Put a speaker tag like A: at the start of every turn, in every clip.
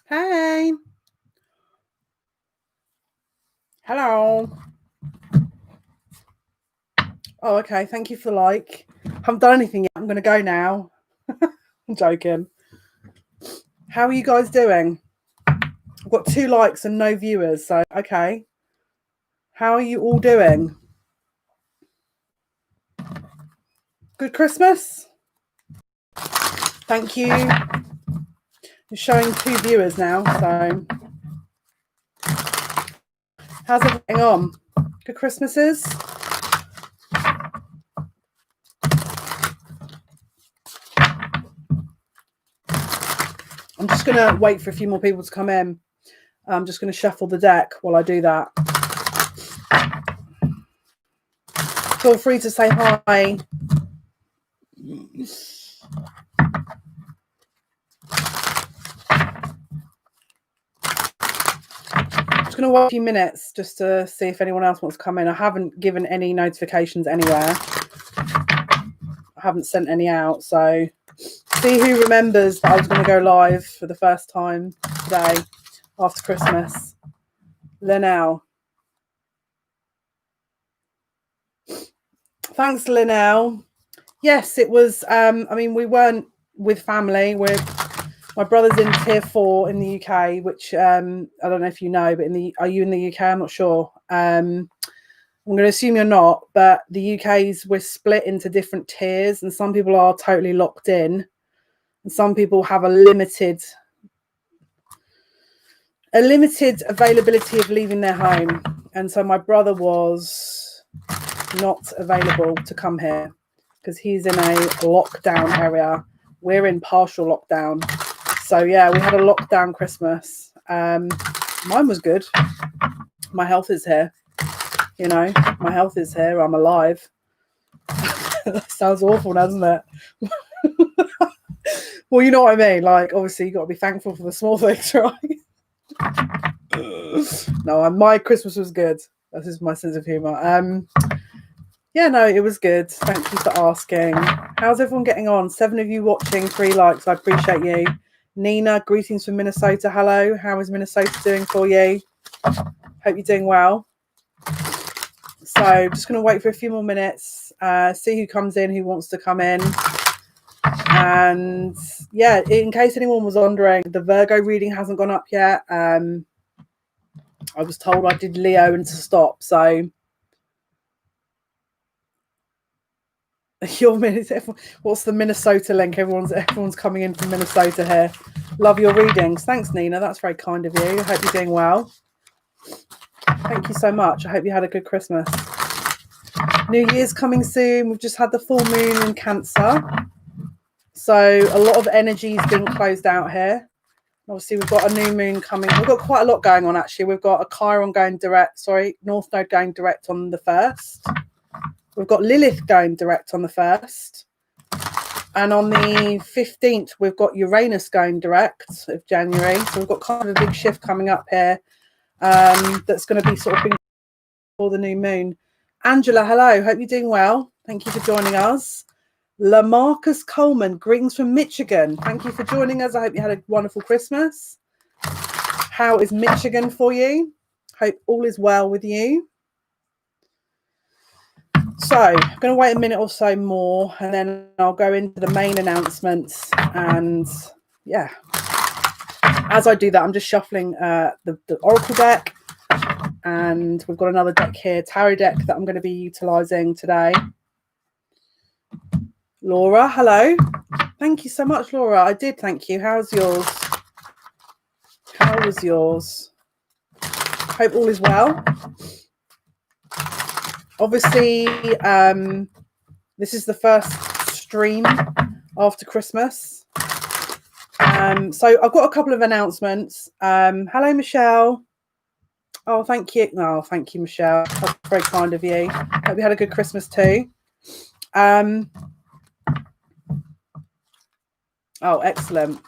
A: Hey. Hello. Oh, okay. Thank you for the like. Haven't done anything yet. I'm going to go now. I'm joking. How are you guys doing? I've got 2 likes and no viewers. So, okay. How are you all doing? Good Christmas? Thank you. You're showing 2 viewers now. So, how's everything on? Good Christmases? I'm just going to wait for a few more people to come in. I'm just going to shuffle the deck while I do that. Feel free to say hi. Just going to wait a few minutes just to see if anyone else wants to come in. I haven't given any notifications anywhere. I haven't sent any out. So see who remembers that I was going to go live for the first time today after Christmas. Linnell. Thanks, Linnell. Yes, it was. I mean, we weren't with family. My brother's in tier 4 in the UK, which I don't know if you know, but are you in the UK? I'm not sure. I'm going to assume you're not, but the UK's, we're split into different tiers, and some people are totally locked in, and some people have a limited availability of leaving their home. And so my brother was not available to come here because he's in a lockdown area. We're in partial lockdown. So yeah, we had a lockdown Christmas. Mine was good. My health is here. You know, my health is here. I'm alive. That sounds awful, doesn't it? Well, you know what I mean. Like, obviously, you got to be thankful for the small things, right? No, my Christmas was good. This is my sense of humor. Yeah, no, it was good. Thank you for asking. How's everyone getting on? 7 of you watching, 3 likes. I appreciate you. Nina, greetings from Minnesota. Hello. How is Minnesota doing for you? Hope you're doing well. So just going to wait for a few more minutes, see who comes in, who wants to come in. And yeah, in case anyone was wondering, the Virgo reading hasn't gone up yet. I was told I did Leo and to stop. So what's the Minnesota link? Everyone's coming in from Minnesota here. Love your readings. Thanks, Nina. That's very kind of you. I hope you're doing well. Thank you so much. I hope you had a good Christmas. New Year's coming soon. We've just had the full moon in Cancer. So a lot of energy is being closed out here. Obviously, we've got a new moon coming. We've got quite a lot going on, actually. We've got a Chiron going direct. North Node going direct on the 1st. We've got Lilith going direct on the 1st. And on the 15th, we've got Uranus going direct of January. So we've got kind of a big shift coming up here. That's going to be sort of before the new moon. Angela, hello. Hope you're doing well. Thank you for joining us. Lamarcus Coleman, greetings from Michigan. Thank you for joining us. I hope you had a wonderful Christmas. How is Michigan for you? Hope all is well with you. So I'm going to wait a minute or so more, and then I'll go into the main announcements. And yeah, as I do that, I'm just shuffling the Oracle deck. And we've got another deck here, Tarot deck, that I'm going to be utilising today. Laura, hello. Thank you so much, Laura. I did, thank you. How's yours? How was yours? Hope all is well. Obviously, this is the first stream after Christmas. So I've got a couple of announcements. Hello, Michelle. Oh, thank you. Oh, thank you, Michelle. That's very kind of you. Hope you had a good Christmas too. Oh, excellent.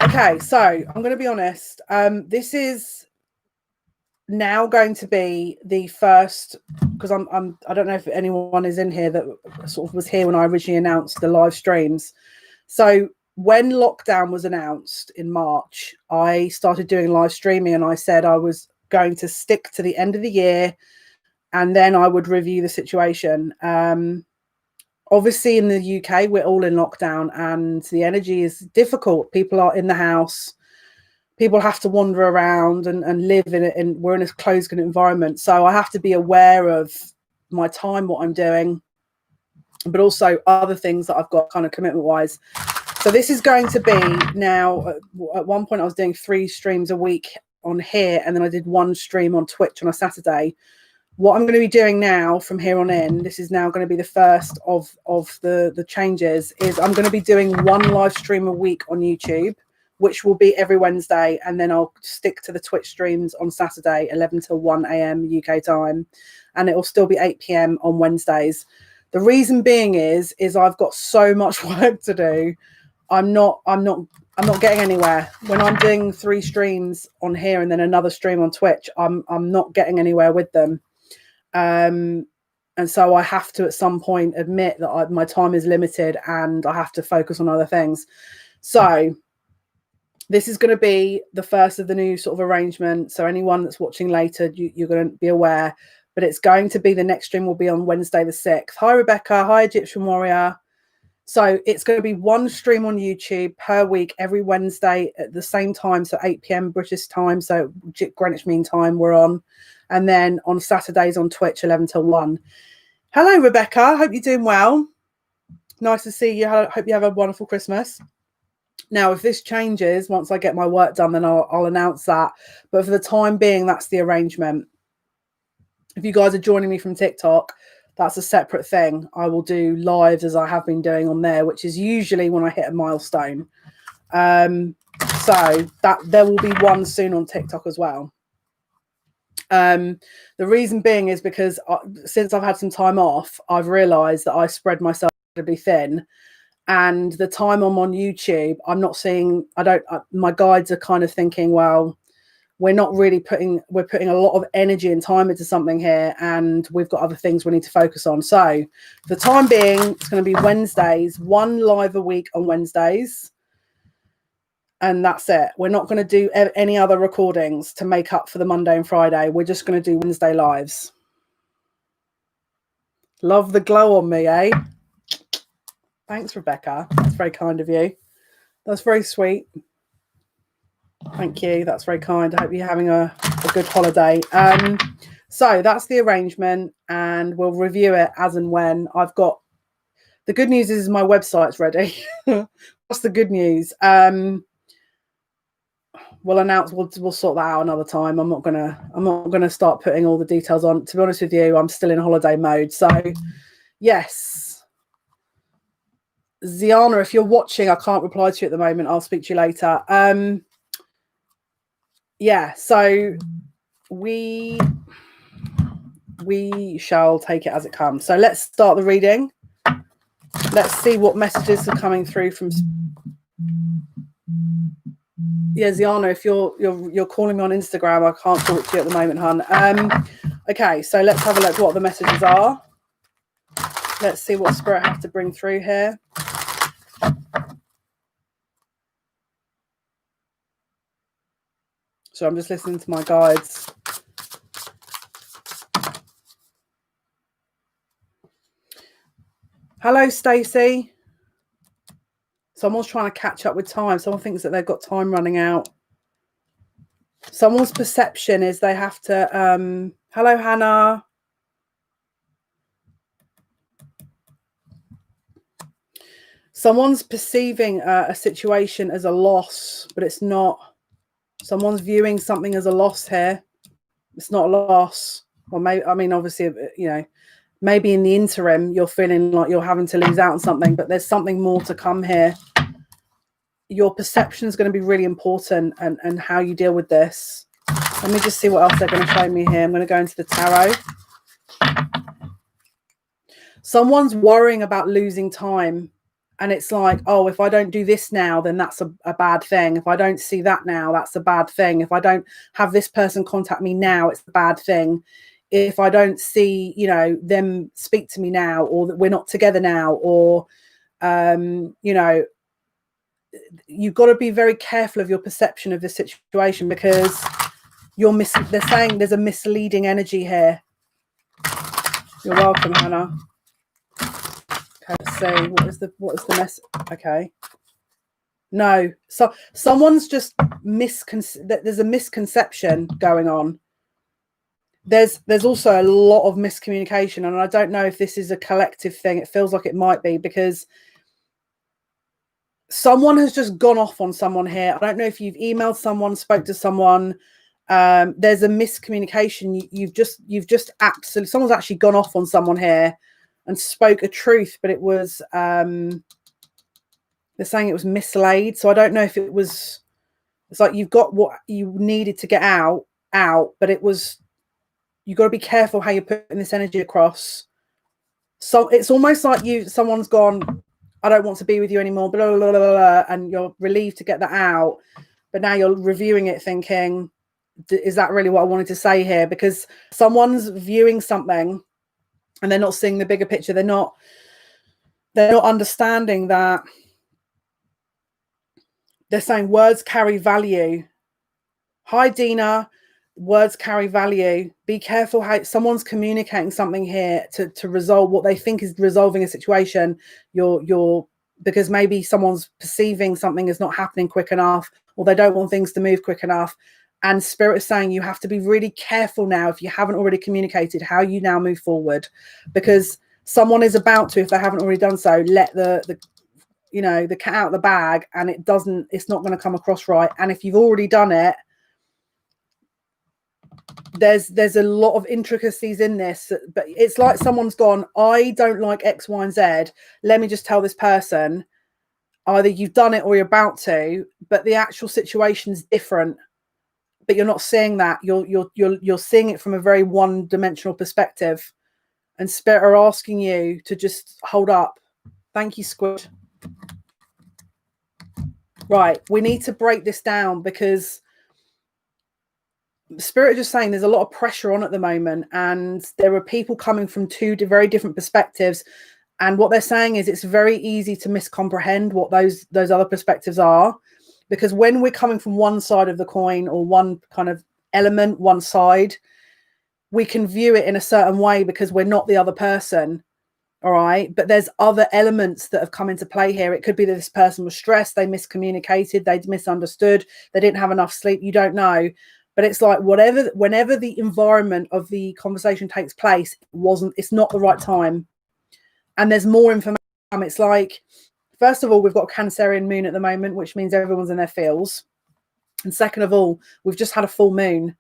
A: Okay, so I'm going to be honest. This is now going to be the first, because I don't know if anyone is in here that sort of was here when I originally announced the live streams. So when lockdown was announced in March, I started doing live streaming, and I said I was going to stick to the end of the year and then I would review the situation. Obviously in the UK, we're all in lockdown and the energy is difficult. People are in the house. People have to wander around and live in we're in a closed environment. So I have to be aware of my time, what I'm doing, but also other things that I've got kind of commitment wise. So this is going to be now, at one point I was doing 3 streams a week on here, and then I did 1 stream on Twitch on a Saturday. What I'm going to be doing now from here on in, this is now going to be the first of the changes, is I'm going to be doing 1 live stream a week on YouTube, which will be every Wednesday, and then I'll stick to the Twitch streams on Saturday, 11 till 1 a.m. UK time, and it will still be 8 p.m. on Wednesdays. The reason being is I've got so much work to do. I'm not getting anywhere. When I'm doing 3 streams on here and then another stream on Twitch, I'm not getting anywhere with them. And so I have to at some point admit that my time is limited and I have to focus on other things. So this is going to be the first of the new sort of arrangement. So anyone that's watching later, you're going to be aware, but it's going to be, the next stream will be on Wednesday the 6th. Hi, Rebecca. Hi, Egyptian Warrior. So it's going to be 1 stream on YouTube per week, every Wednesday at the same time. So 8 p.m. British time. So Greenwich Mean Time we're on. And then on Saturdays on Twitch, 11 till 1. Hello, Rebecca. Hope you're doing well. Nice to see you. Hope you have a wonderful Christmas. Now, if this changes, once I get my work done, then I'll announce that. But for the time being, that's the arrangement. If you guys are joining me from TikTok, that's a separate thing. I will do lives as I have been doing on there, which is usually when I hit a milestone. So that there will be 1 soon on TikTok as well. The reason being is because since I've had some time off, I've realized that I spread myself incredibly thin, and the time I'm on YouTube, I'm not seeing, my guides are kind of thinking, well, we're putting a lot of energy and time into something here, and we've got other things we need to focus on. So for the time being, it's going to be Wednesdays, 1 live a week on Wednesdays. And that's it. We're not going to do any other recordings to make up for the Monday and Friday. We're just going to do Wednesday lives. Love the glow on me, eh? Thanks, Rebecca. That's very kind of you. That's very sweet. Thank you. That's very kind. I hope you're having a good holiday. So that's the arrangement, and we'll review it as and when. The good news is my website's ready. What's the good news? We'll sort that out another time. I'm not gonna start putting all the details on. To be honest with you, I'm still in holiday mode. So yes, Ziana, if you're watching, I can't reply to you at the moment. I'll speak to you later. Yeah, so we shall take it as it comes. So let's start the reading. Let's see what messages are coming through from. Yeah, Ziana, if you're calling me on Instagram, I can't talk to you at the moment, hun. Okay, so let's have a look what the messages are. Let's see what Spirit have to bring through here. So I'm just listening to my guides. Hello, Stacey. Someone's trying to catch up with time. Someone thinks that they've got time running out. Someone's perception is they have to... hello, Hannah. Someone's perceiving a situation as a loss, but it's not. Someone's viewing something as a loss here. It's not a loss. Well, maybe, I mean, obviously, you know, maybe in the interim, you're feeling like you're having to lose out on something, but there's something more to come here. Your perception is going to be really important, and how you deal with this. Let me just see what else they're going to show me here. I'm going to go into the tarot. Someone's worrying about losing time. And it's like, oh, if I don't do this now, then that's a bad thing. If I don't see that now, that's a bad thing. If I don't have this person contact me now, it's a bad thing. If I don't see, you know, them speak to me now, or that we're not together now, or, you know, you've got to be very careful of your perception of this situation, because they're saying there's a misleading energy here. You're welcome, Hannah. Okay, let's see. What is the mess? Okay. No. So someone's just there's a misconception going on. There's also a lot of miscommunication, and I don't know if this is a collective thing. It feels like it might be, because someone has just gone off on someone here. I don't know if you've emailed someone, spoke to someone. There's a miscommunication. You've just absolutely, someone's actually gone off on someone here and spoke a truth, but it was they're saying it was mislaid. So I don't know if it was, it's like you've got what you needed to get out, but it was, you've got to be careful how you're putting this energy across. So it's almost like someone's gone, I don't want to be with you anymore, blah, blah, blah, blah, blah, and you're relieved to get that out. But now you're reviewing it thinking, is that really what I wanted to say here? Because someone's viewing something and they're not seeing the bigger picture. They're not understanding that. They're saying words carry value. Hi, Dina. Words carry value. Be careful how someone's communicating something here to resolve what they think is resolving a situation. Because maybe someone's perceiving something is not happening quick enough, or they don't want things to move quick enough. And Spirit is saying you have to be really careful now, if you haven't already communicated, how you now move forward, because someone is about to, if they haven't already done so, let the cat out of the bag, and it's not going to come across right. And if you've already done it, there's a lot of intricacies in this, but it's like someone's gone, I don't like X, Y, and Z. Let me just tell this person, either you've done it or you're about to, but the actual situation's different. But you're not seeing that. You're seeing it from a very one-dimensional perspective. And Spirit are asking you to just hold up. Thank you, Squid. Right, we need to break this down, because Spirit are just saying there's a lot of pressure on at the moment, and there are people coming from two very different perspectives. And what they're saying is it's very easy to miscomprehend what those other perspectives are, because when we're coming from one side of the coin, or one kind of element, one side, we can view it in a certain way because we're not the other person. All right. But there's other elements that have come into play here. It could be that this person was stressed, they miscommunicated, they misunderstood, they didn't have enough sleep. You don't know. But it's like whenever the environment of the conversation takes place, it's not the right time. And there's more information. It's like, first of all, we've got Cancerian moon at the moment, which means everyone's in their feels. And second of all, we've just had a full moon.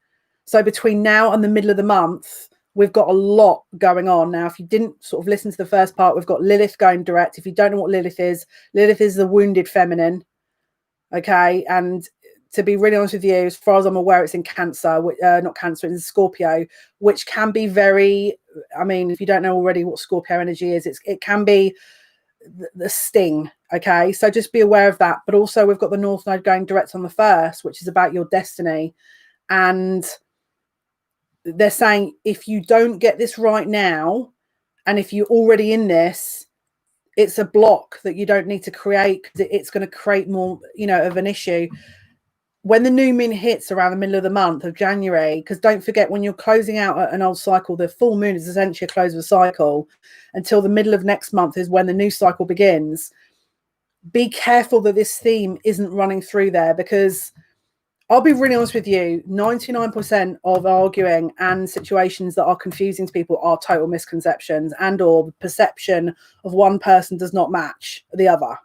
A: So between now and the middle of the month, we've got a lot going on. Now, if you didn't sort of listen to the first part, we've got Lilith going direct. If you don't know what Lilith is the wounded feminine. Okay. And to be really honest with you, as far as I'm aware, it's in Cancer, not Cancer, it's Scorpio, which can be very, I mean, if you don't know already what Scorpio energy is, it can be the sting. Okay. So just be aware of that. But also we've got the North Node going direct on the 1st, which is about your destiny. And they're saying if you don't get this right now, and if you're already in this, it's a block that you don't need to create, because it's going to create more, of an issue. When the new moon hits around the middle of the month of January, because don't forget, when you're closing out an old cycle, the full moon is essentially a close of a cycle. Until the middle of next month is when the new cycle begins. Be careful that this theme isn't running through there, because I'll be really honest with you, 99% of arguing and situations that are confusing to people are total misconceptions, and or perception of one person does not match the other.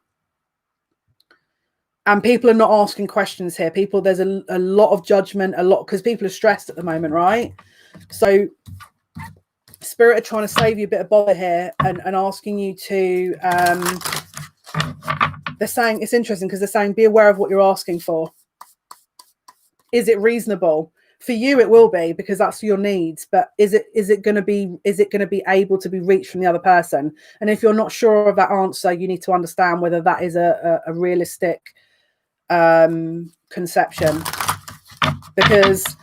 A: And people are not asking questions here. There's a lot of judgment, because people are stressed at the moment, right? So Spirit are trying to save you a bit of bother here, and asking you to, they're saying, it's interesting because they're saying, be aware of what you're asking for. Is it reasonable? For you, it will be, because that's your needs. But is it going to be able to be reached from the other person? And if you're not sure of that answer, you need to understand whether that is a realistic conception. Because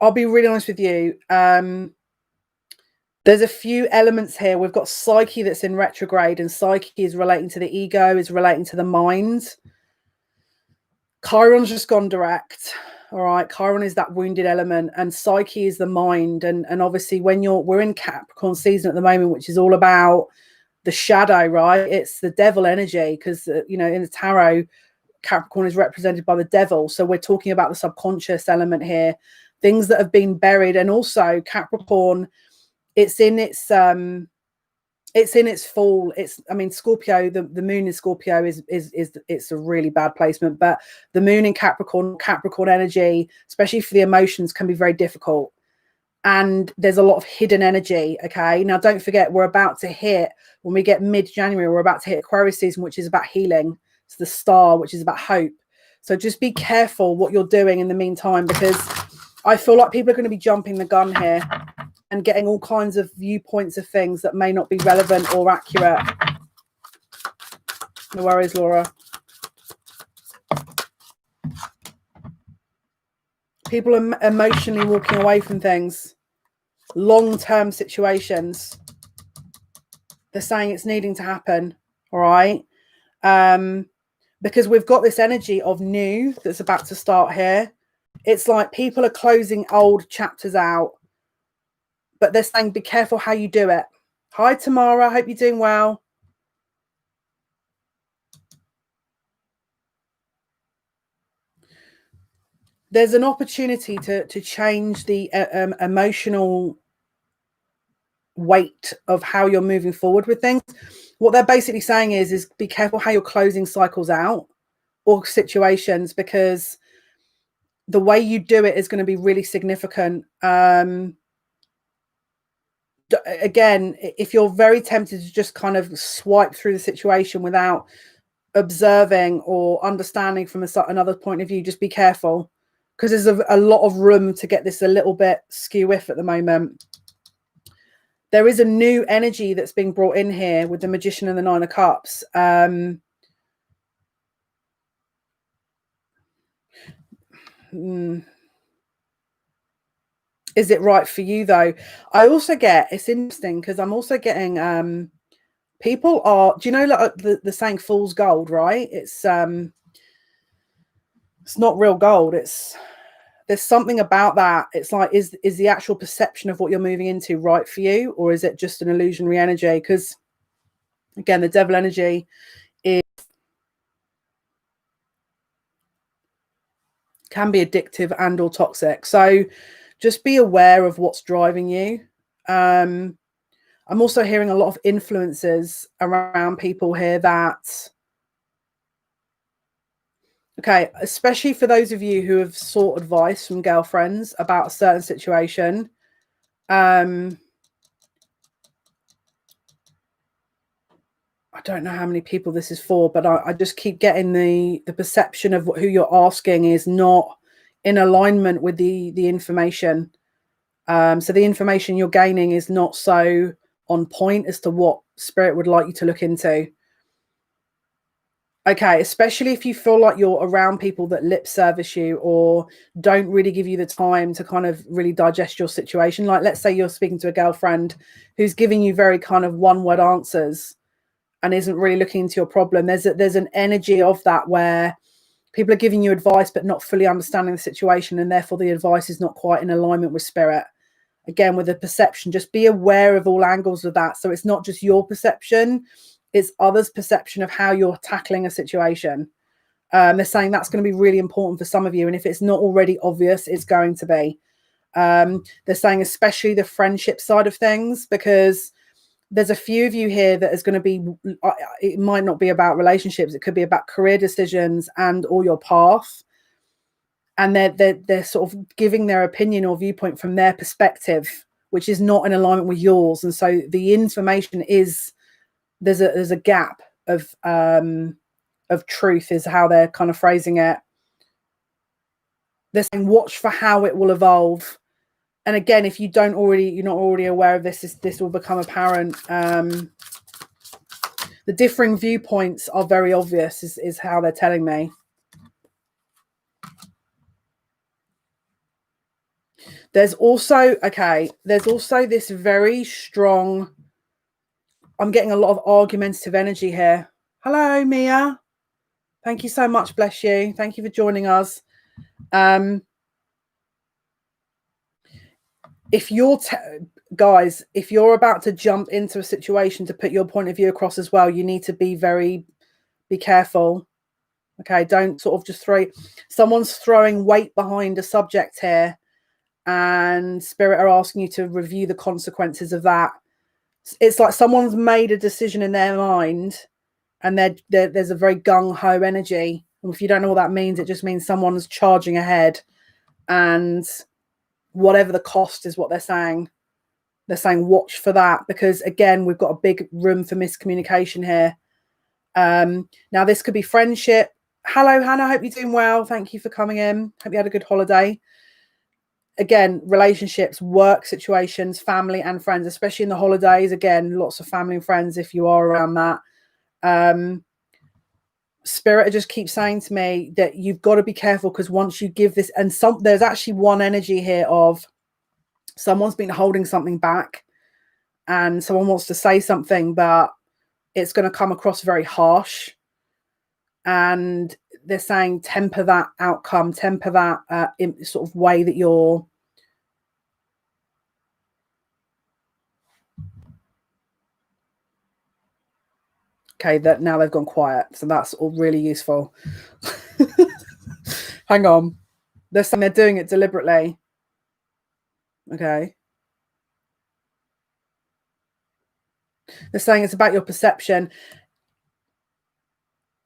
A: I'll be really honest with you, There's a few elements here. We've got Psyche that's in retrograde, and Psyche is relating to the ego, is relating to the mind. Chiron's just gone direct. All right, Chiron is that wounded element, and Psyche is the mind. And obviously, when we're in Capricorn season at the moment, which is all about the shadow, right? It's the devil energy, because you know, in the tarot, Capricorn is represented by the devil. So we're talking about the subconscious element here, things that have been buried. And also Capricorn, it's in its fall. I mean, Scorpio, the moon in Scorpio is it's a really bad placement, but the moon in Capricorn energy, especially for the emotions, can be very difficult. And there's a lot of hidden energy. Okay, now don't forget, we're about to hit, when we get mid-January, we're about to hit Aquarius season, which is about healing. It's the star, which is about hope. So just be careful what you're doing in the meantime, because I feel like people are going to be jumping the gun here and getting all kinds of viewpoints of things that may not be relevant or accurate. No worries, Laura. People are emotionally walking away from things, long-term situations. They're saying it's needing to happen, all right? Because we've got this energy of new that's about to start here. It's like people are closing old chapters out, but they're saying be careful how you do it. Hi, Tamara. Hope you're doing well. There's an opportunity to change the emotional weight of how you're moving forward with things. What they're basically saying is be careful how you're closing cycles out or situations, because the way you do it is going to be really significant. Again, if you're very tempted to just kind of swipe through the situation without observing or understanding from another point of view, just be careful, because there's a lot of room to get this a little bit skew-if at the moment. There is a new energy that's being brought in here with the Magician and the Nine of Cups. Is it right for you, though? I also get, it's interesting because I'm also getting people are, do you know, like the saying fool's gold, right? It's not real gold. There's something about that. It's like, is the actual perception of what you're moving into right for you, or is it just an illusionary energy? Because again, the devil energy can be addictive and or toxic. So just be aware of what's driving you. I'm also hearing a lot of influences around people here that, okay, especially for those of you who have sought advice from girlfriends about a certain situation. I don't know how many people this is for, but I just keep getting the perception of who you're asking is not in alignment with the information. So the information you're gaining is not so on point as to what spirit would like you to look into. Okay, especially if you feel like you're around people that lip service you or don't really give you the time to kind of really digest your situation. Like, let's say you're speaking to a girlfriend who's giving you very kind of one-word answers and isn't really looking into your problem. There's an energy of that where people are giving you advice but not fully understanding the situation, and therefore the advice is not quite in alignment with spirit. Again, with the perception, just be aware of all angles of that. So it's not just your perception, it's others' perception of how you're tackling a situation. They're saying that's going to be really important for some of you, and if it's not already obvious, it's going to be. They're saying especially the friendship side of things, because there's a few of you here that is going to be, it might not be about relationships, it could be about career decisions and or your path, and they're sort of giving their opinion or viewpoint from their perspective, which is not in alignment with yours. And so the information is, there's a gap of truth, is how they're kind of phrasing it. They're saying watch for how it will evolve. And again, if you're not already aware of this will become apparent. The differing viewpoints are very obvious, is how they're telling me. There's also this very strong, I'm getting a lot of argumentative energy here. Hello, Mia. Thank you so much. Bless you. Thank you for joining us. If you're guys, if you're about to jump into a situation to put your point of view across as well, you need to be careful. Okay, don't sort of just someone's throwing weight behind a subject here, and Spirit are asking you to review the consequences of that. It's like someone's made a decision in their mind, and there's a very gung-ho energy. And if you don't know what that means, it just means someone's charging ahead, and whatever the cost is what they're saying watch for that, because again, we've got a big room for miscommunication here. Now this could be friendship. Hello, Hannah. Hope you're doing well. Thank you for coming in. Hope you had a good holiday. Again, relationships, work situations, family and friends, especially in the holidays. Again, lots of family and friends if you are around that. Spirit just keeps saying to me that you've got to be careful, because once you give this, and there's actually one energy here of someone's been holding something back and someone wants to say something, but it's going to come across very harsh. And they're saying temper that outcome, temper that sort of way that you're. Okay, that now they've gone quiet. So that's all really useful. Hang on. They're saying they're doing it deliberately. Okay. They're saying it's about your perception.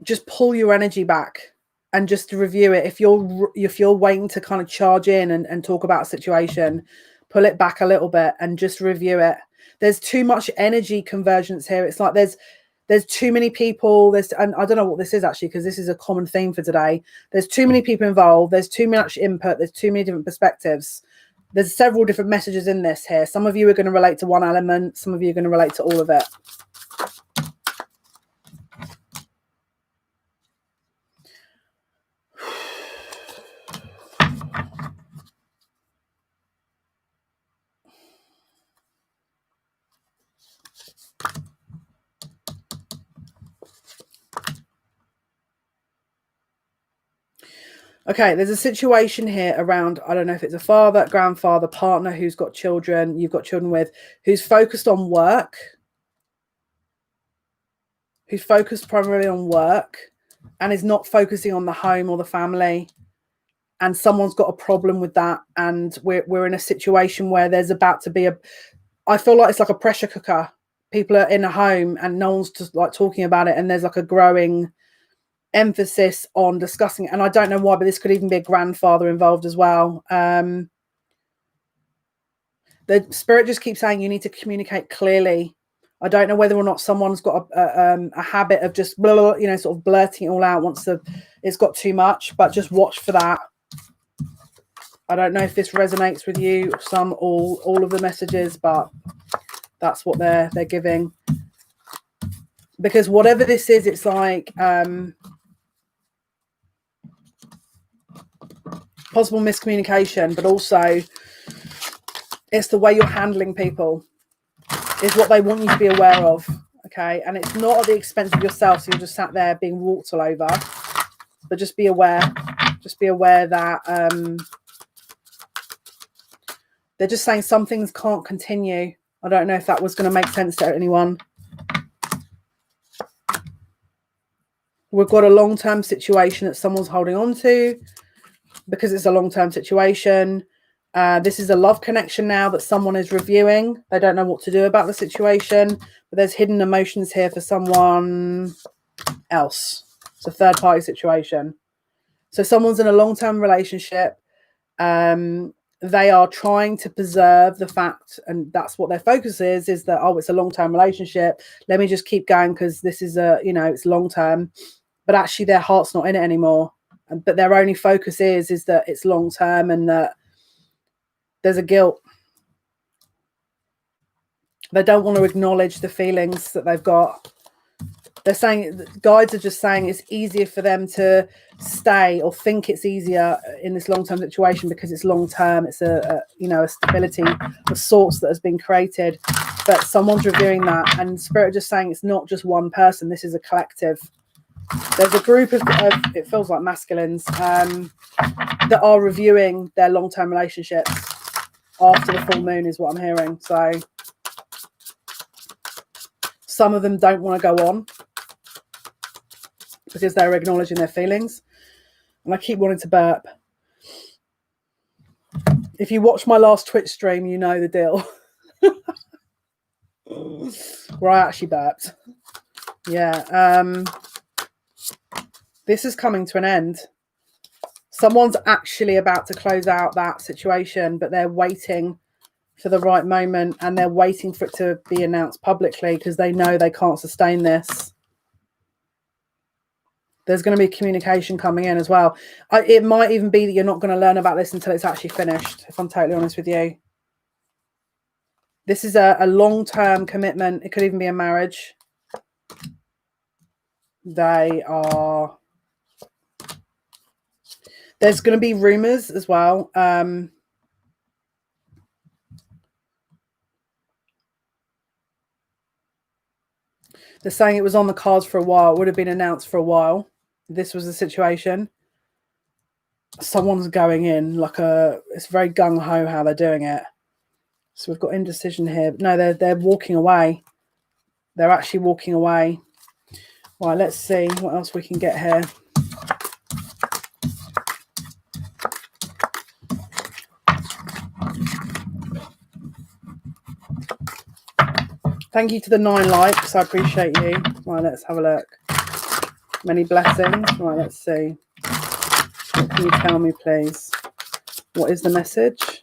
A: Just pull your energy back and just review it. If you're waiting to kind of charge in and talk about a situation, pull it back a little bit and just review it. There's too much energy convergence here. It's like there's too many people. And I don't know what this is actually, because this is a common theme for today. There's too many people involved. There's too much input. There's too many different perspectives. There's several different messages in this here. Some of you are going to relate to one element. Some of you are going to relate to all of it. Okay, there's a situation here around, I don't know if it's a father, grandfather, partner who's got children, you've got children with, who's focused on work, who's focused primarily on work and is not focusing on the home or the family. And someone's got a problem with that. And we're in a situation where there's about to be I feel like it's like a pressure cooker. People are in a home and no one's just like talking about it. And there's like a growing emphasis on discussing it. And I don't know why, but this could even be a grandfather involved as well. The Spirit just keeps saying you need to communicate clearly. I don't know whether or not someone's got a habit of just blah, blah, sort of blurting it all out once it's got too much, but just watch for that. I don't know if this resonates with you, all of the messages, but that's what they're giving. Because whatever this is, it's like possible miscommunication, but also it's the way you're handling people is what they want you to be aware of. Okay, and it's not at the expense of yourself, so you're just sat there being walked all over, but just be aware that they're just saying some things can't continue. I don't know if that was going to make sense to anyone. We've got a long-term situation that someone's holding on to because it's a long-term situation. This is a love connection now that someone is reviewing. They don't know what to do about the situation, but there's hidden emotions here for someone else. It's a third-party situation. So someone's in a long-term relationship. They are trying to preserve the fact, and that's what their focus is that, oh, it's a long-term relationship. Let me just keep going because this is it's long-term. But actually their heart's not in it anymore. But their only focus is that it's long-term and that there's a guilt. They don't want to acknowledge the feelings that they've got. They're saying, guides are just saying it's easier for them to stay, or think it's easier in this long-term situation because it's long-term. It's a stability of sorts that has been created, but someone's reviewing that, and Spirit just saying it's not just one person. This is a collective. There's a group of it feels like masculines that are reviewing their long-term relationships after the full moon, is what I'm hearing. So some of them don't want to go on because they're acknowledging their feelings. And I keep wanting to burp. If you watch my last Twitch stream, you know the deal. Where I actually burped. Yeah. This is coming to an end. Someone's actually about to close out that situation, but they're waiting for the right moment, and they're waiting for it to be announced publicly because they know they can't sustain this. There's going to be communication coming in as well. It might even be that you're not going to learn about this until it's actually finished, if I'm totally honest with you. This is a long-term commitment. It could even be a marriage. There's going to be rumors as well. They're saying it was on the cards for a while. It would have been announced for a while. This was the situation. Someone's going in like it's very gung-ho how they're doing it. So we've got indecision here. No, they're walking away. They're actually walking away. Right, let's see what else we can get here. Thank you to the 9 likes. I appreciate you. Right, let's have a look. Many blessings. Right, let's see. What can you tell me, please? What is the message?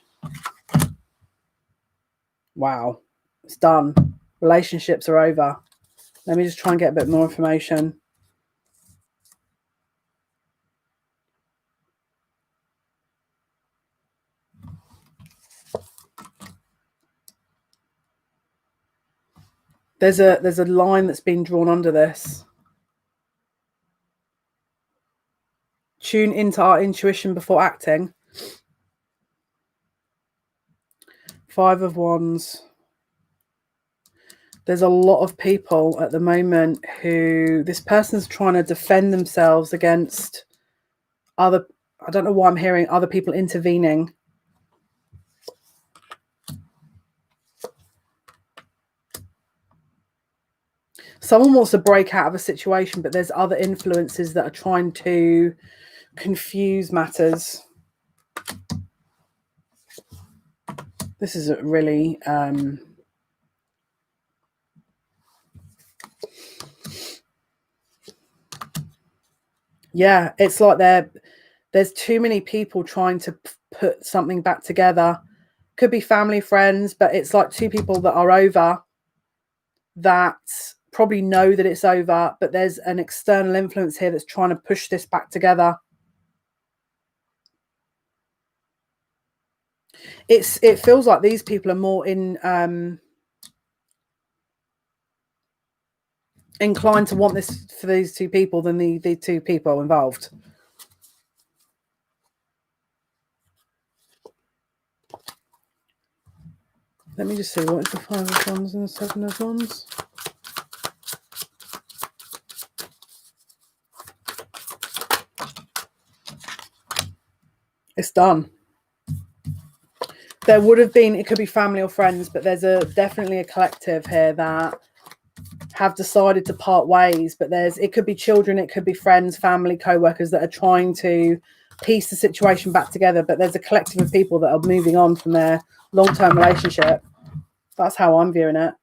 A: Wow. It's done. Relationships are over. Let me just try and get a bit more information. There's a line that's been drawn under this. Tune into our intuition before acting. 5 of Wands. There's a lot of people at the moment who this person's trying to defend themselves against other. I don't know why I'm hearing other people intervening. Someone wants to break out of a situation, but there's other influences that are trying to confuse matters. This is really yeah, it's like there's too many people trying to put something back together. Could be family, friends, but it's like 2 people that are over that probably know that it's over, but there's an external influence here that's trying to push this back together. It feels like these people are more inclined to want this for these 2 people than the 2 people involved. Let me just see, what is the 5 of Wands and the 7 of Wands? It's done. There would have been, it could be family or friends, but there's definitely a collective here that have decided to part ways. But it could be children, it could be friends, family, co-workers that are trying to piece the situation back together. But there's a collective of people that are moving on from their long-term relationship. That's how I'm viewing it.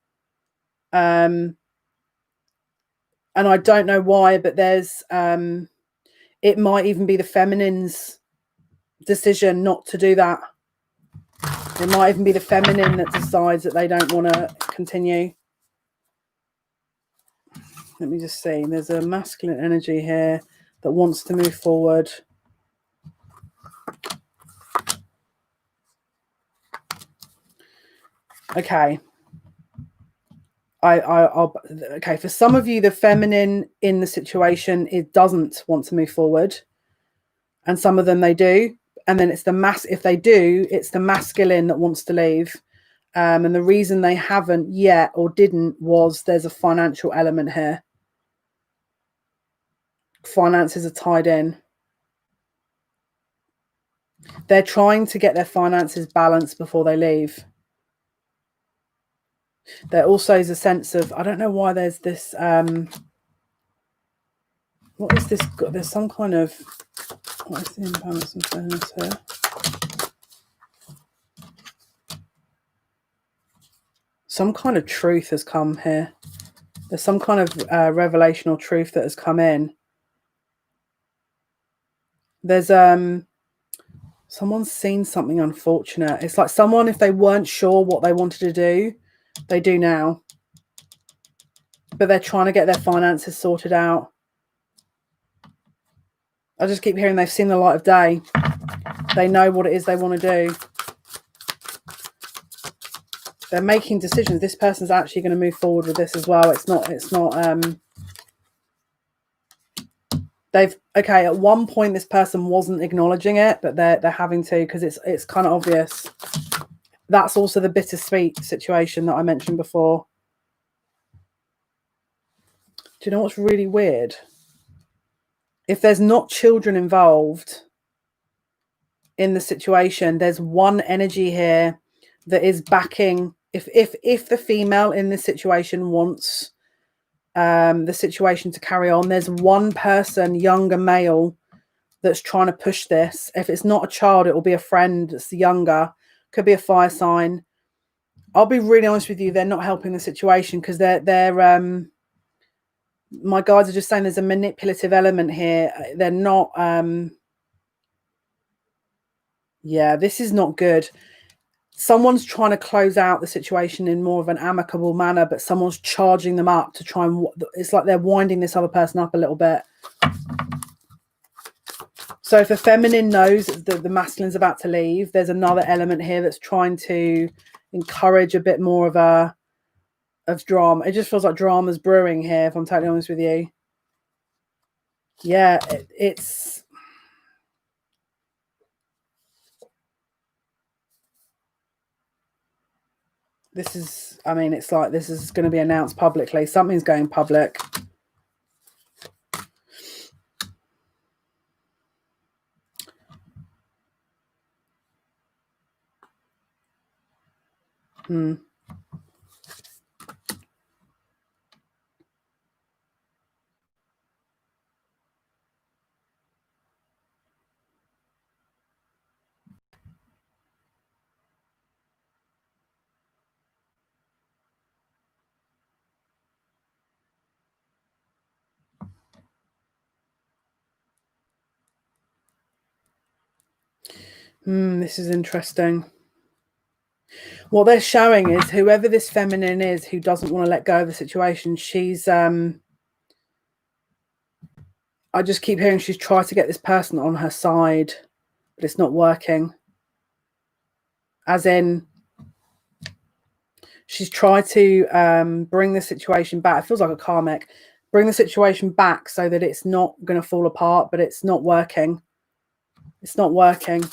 A: And I don't know why, but there's it might even be the feminine's decision not to do that. It might even be the feminine that decides that they don't want to continue. Let me just see. There's a masculine energy here that wants to move forward. Okay. Okay, for some of you, the feminine in the situation, it doesn't want to move forward, and some of them they do, and then it's if they do, it's the masculine that wants to leave, and the reason they haven't yet or didn't was there's a financial element here. Finances are tied in. They're trying to get their finances balanced before they leave. There also is a sense of, I don't know why there's this, what is this? There's some kind of, what is the imbalance of fairness here? Some kind of truth has come here. There's some kind of revelation or truth that has come in. There's someone's seen something unfortunate. It's like someone, if they weren't sure what they wanted to do, they do now. But they're trying to get their finances sorted out. I just keep hearing they've seen the light of day. They know what it is they want to do. They're making decisions. This person's actually going to move forward with this as well. It's not okay, at one point this person wasn't acknowledging it, but they're having to, because it's kind of obvious. That's also the bittersweet situation that I mentioned before. Do you know what's really weird? If there's not children involved in the situation, there's one energy here that is backing. If the female in this situation wants the situation to carry on, there's one person, younger male, that's trying to push this. If it's not a child, it will be a friend that's younger, could be a fire sign. I'll be really honest with you, they're not helping the situation, because they're my guides are just saying there's a manipulative element here. They're not yeah, this is not good. Someone's trying to close out the situation in more of an amicable manner, but someone's charging them up to try and, it's like they're winding this other person up a little bit. So if the feminine knows that the masculine's about to leave, there's another element here that's trying to encourage a bit more of drama. It just feels like drama's brewing here, if I'm totally honest with you. Yeah, it's... This is, I mean, it's like this is going to be announced publicly. Something's going public. This is interesting. What they're showing is whoever this feminine is who doesn't want to let go of the situation, she's I just keep hearing she's tried to get this person on her side, but it's not working. As in, she's tried to bring the situation back. It feels like a karmic. Bring the situation back so that it's not going to fall apart, but it's not working. It's not working.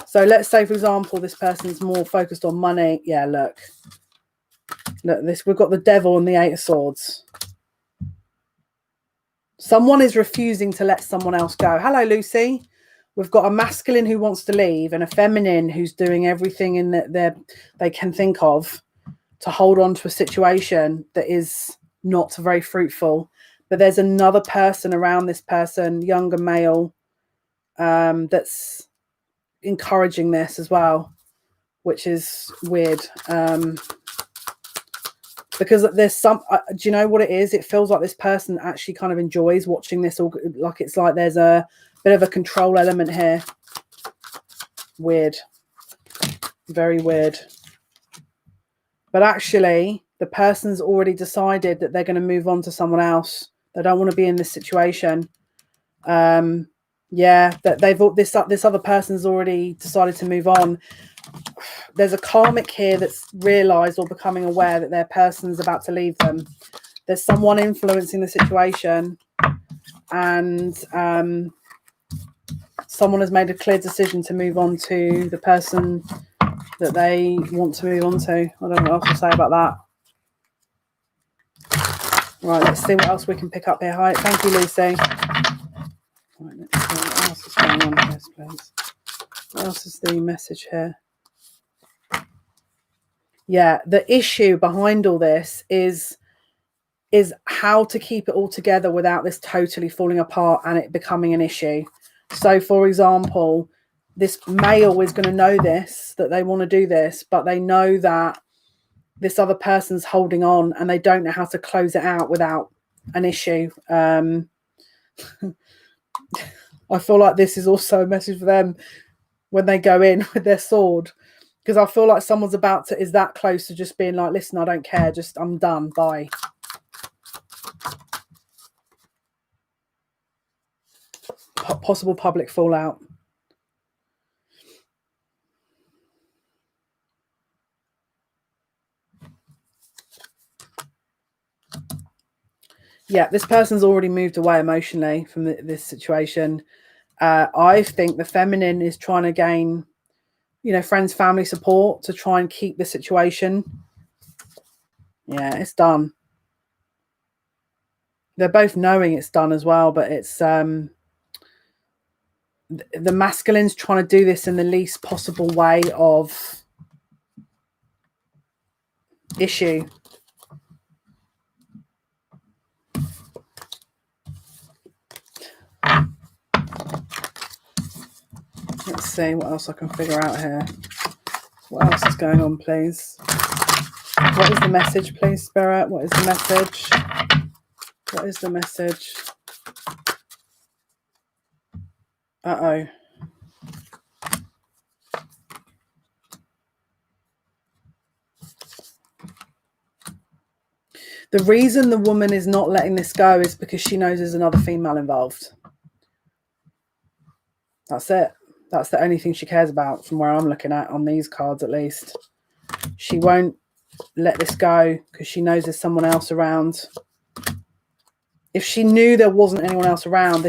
A: So let's say, for example, this person's more focused on money. Yeah, look this. We've got the devil and the 8 of swords. Someone is refusing to let someone else go. Hello, Lucy. We've got a masculine who wants to leave and a feminine who's doing everything in that they can think of to hold on to a situation that is not very fruitful. But there's another person around this person, younger male, that's encouraging this as well, which is weird. Because there's some, do you know what it is? It feels like this person actually kind of enjoys watching this, all like it's like there's a bit of a control element here. Weird. Very weird. But actually, the person's already decided that they're going to move on to someone else. They don't want to be in this situation. Yeah, that this other person's already decided to move on. there's a karmic here that's realized or becoming aware that their person's about to leave them. There's someone influencing the situation, and someone has made a clear decision to move on to the person that they want to move on to. I don't know what else to say about that. Right, let's see what else we can pick up here. Hi, thank you, Lucy. Right, let's see what else is going on here, please. What else is the message here? Yeah, the issue behind all this is how to keep it all together without this totally falling apart and it becoming an issue. So, for example, this male is going to know this, that they want to do this, but they know that this other person's holding on and they don't know how to close it out without an issue. I feel like this is also a message for them when they go in with their sword, because I feel like someone's about to, is that close to just being like, listen, I don't care, just I'm done, bye. Possible public fallout. Yeah, this person's already moved away emotionally from this situation. I think the feminine is trying to gain, you know, friends, family support to try and keep the situation. Yeah, it's done. They're both knowing it's done as well, but it's the masculine's trying to do this in the least possible way of issue. Let's see what else I can figure out here. What else is going on, please? What is the message, please, Spirit? What is the message? What is the message? Uh-oh. The reason the woman is not letting this go is because she knows there's another female involved. That's it. That's the only thing she cares about from where I'm looking at on these cards, at least. She won't let this go because she knows there's someone else around. If she knew there wasn't anyone else around,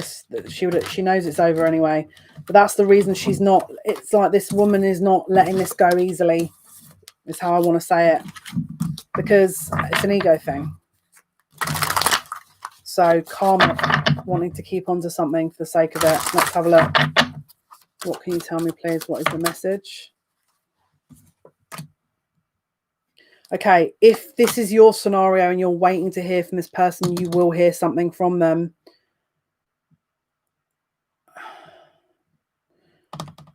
A: she knows it's over anyway. But that's the reason she's not. It's like this woman is not letting this go easily, is how I want to say it, because it's an ego thing. So karmic, wanting to keep on to something for the sake of it. Let's have a look. What can you tell me, please? What is the message? Okay, if this is your scenario and you're waiting to hear from this person, you will hear something from them.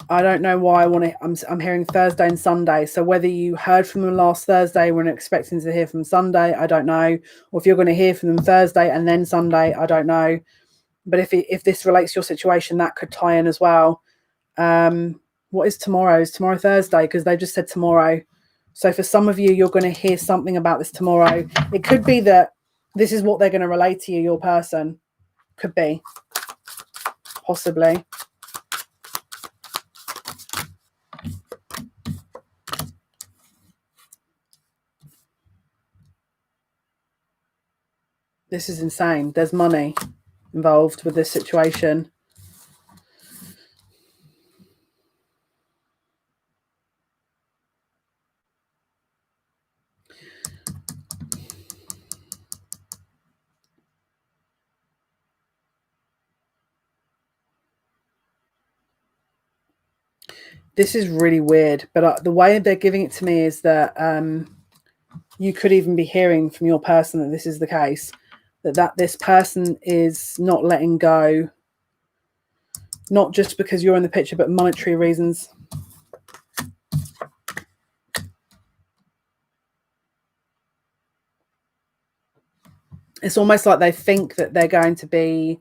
A: I don't know why I'm hearing Thursday and Sunday. So whether you heard from them last Thursday, we're expecting to hear from Sunday, I don't know. Or if you're going to hear from them Thursday and then Sunday, I don't know. But if this relates to your situation, that could tie in as well. What is tomorrow? Is tomorrow Thursday? Because they just said tomorrow. So for some of you, you're going to hear something about this tomorrow. It could be that this is what they're going to relate to you, your person. Could be. Possibly. This is insane. There's money involved with this situation. This is really weird, but the way they're giving it to me is that you could even be hearing from your person that this is the case, that this person is not letting go, not just because you're in the picture, but monetary reasons. It's almost like they think that they're going to be,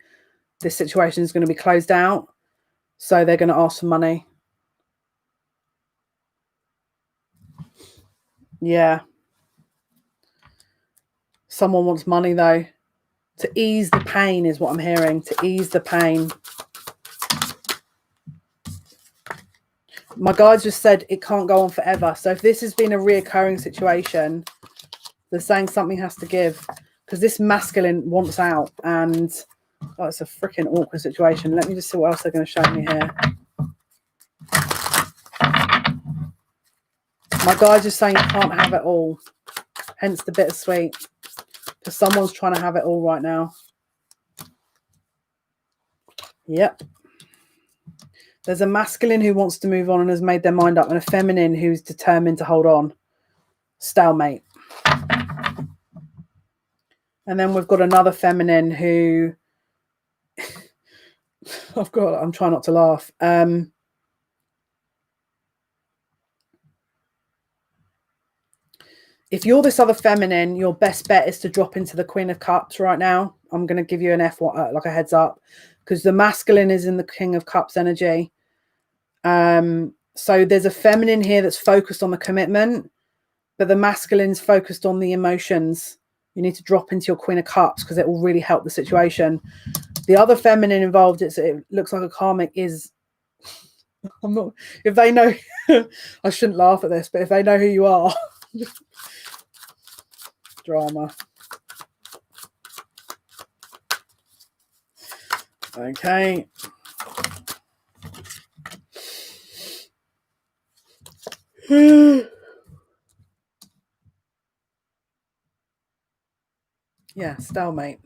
A: this situation is going to be closed out, so they're going to ask for money. Yeah. Someone wants money, though. To ease the pain is what I'm hearing. To ease the pain. My guides just said it can't go on forever. So if this has been a reoccurring situation, they're saying something has to give, because this masculine wants out, and it's a freaking awkward situation. Let me just see what else they're going to show me here. My guides just saying you can't have it all, hence the bittersweet, because someone's trying to have it all right now. Yep. There's a masculine who wants to move on and has made their mind up, and a feminine who's determined to hold on. Stalemate. And then we've got another feminine who I'm trying not to laugh. If you're this other feminine, your best bet is to drop into the Queen of Cups right now. I'm going to give you an like a heads up, because the masculine is in the King of Cups energy. So there's a feminine here that's focused on the commitment, but the masculine's focused on the emotions. You need to drop into your Queen of Cups because it will really help the situation. The other feminine involved, it looks like a karmic is, I'm not, if they know, I shouldn't laugh at this, but if they know who you are, drama. Okay. Yeah, stalemate.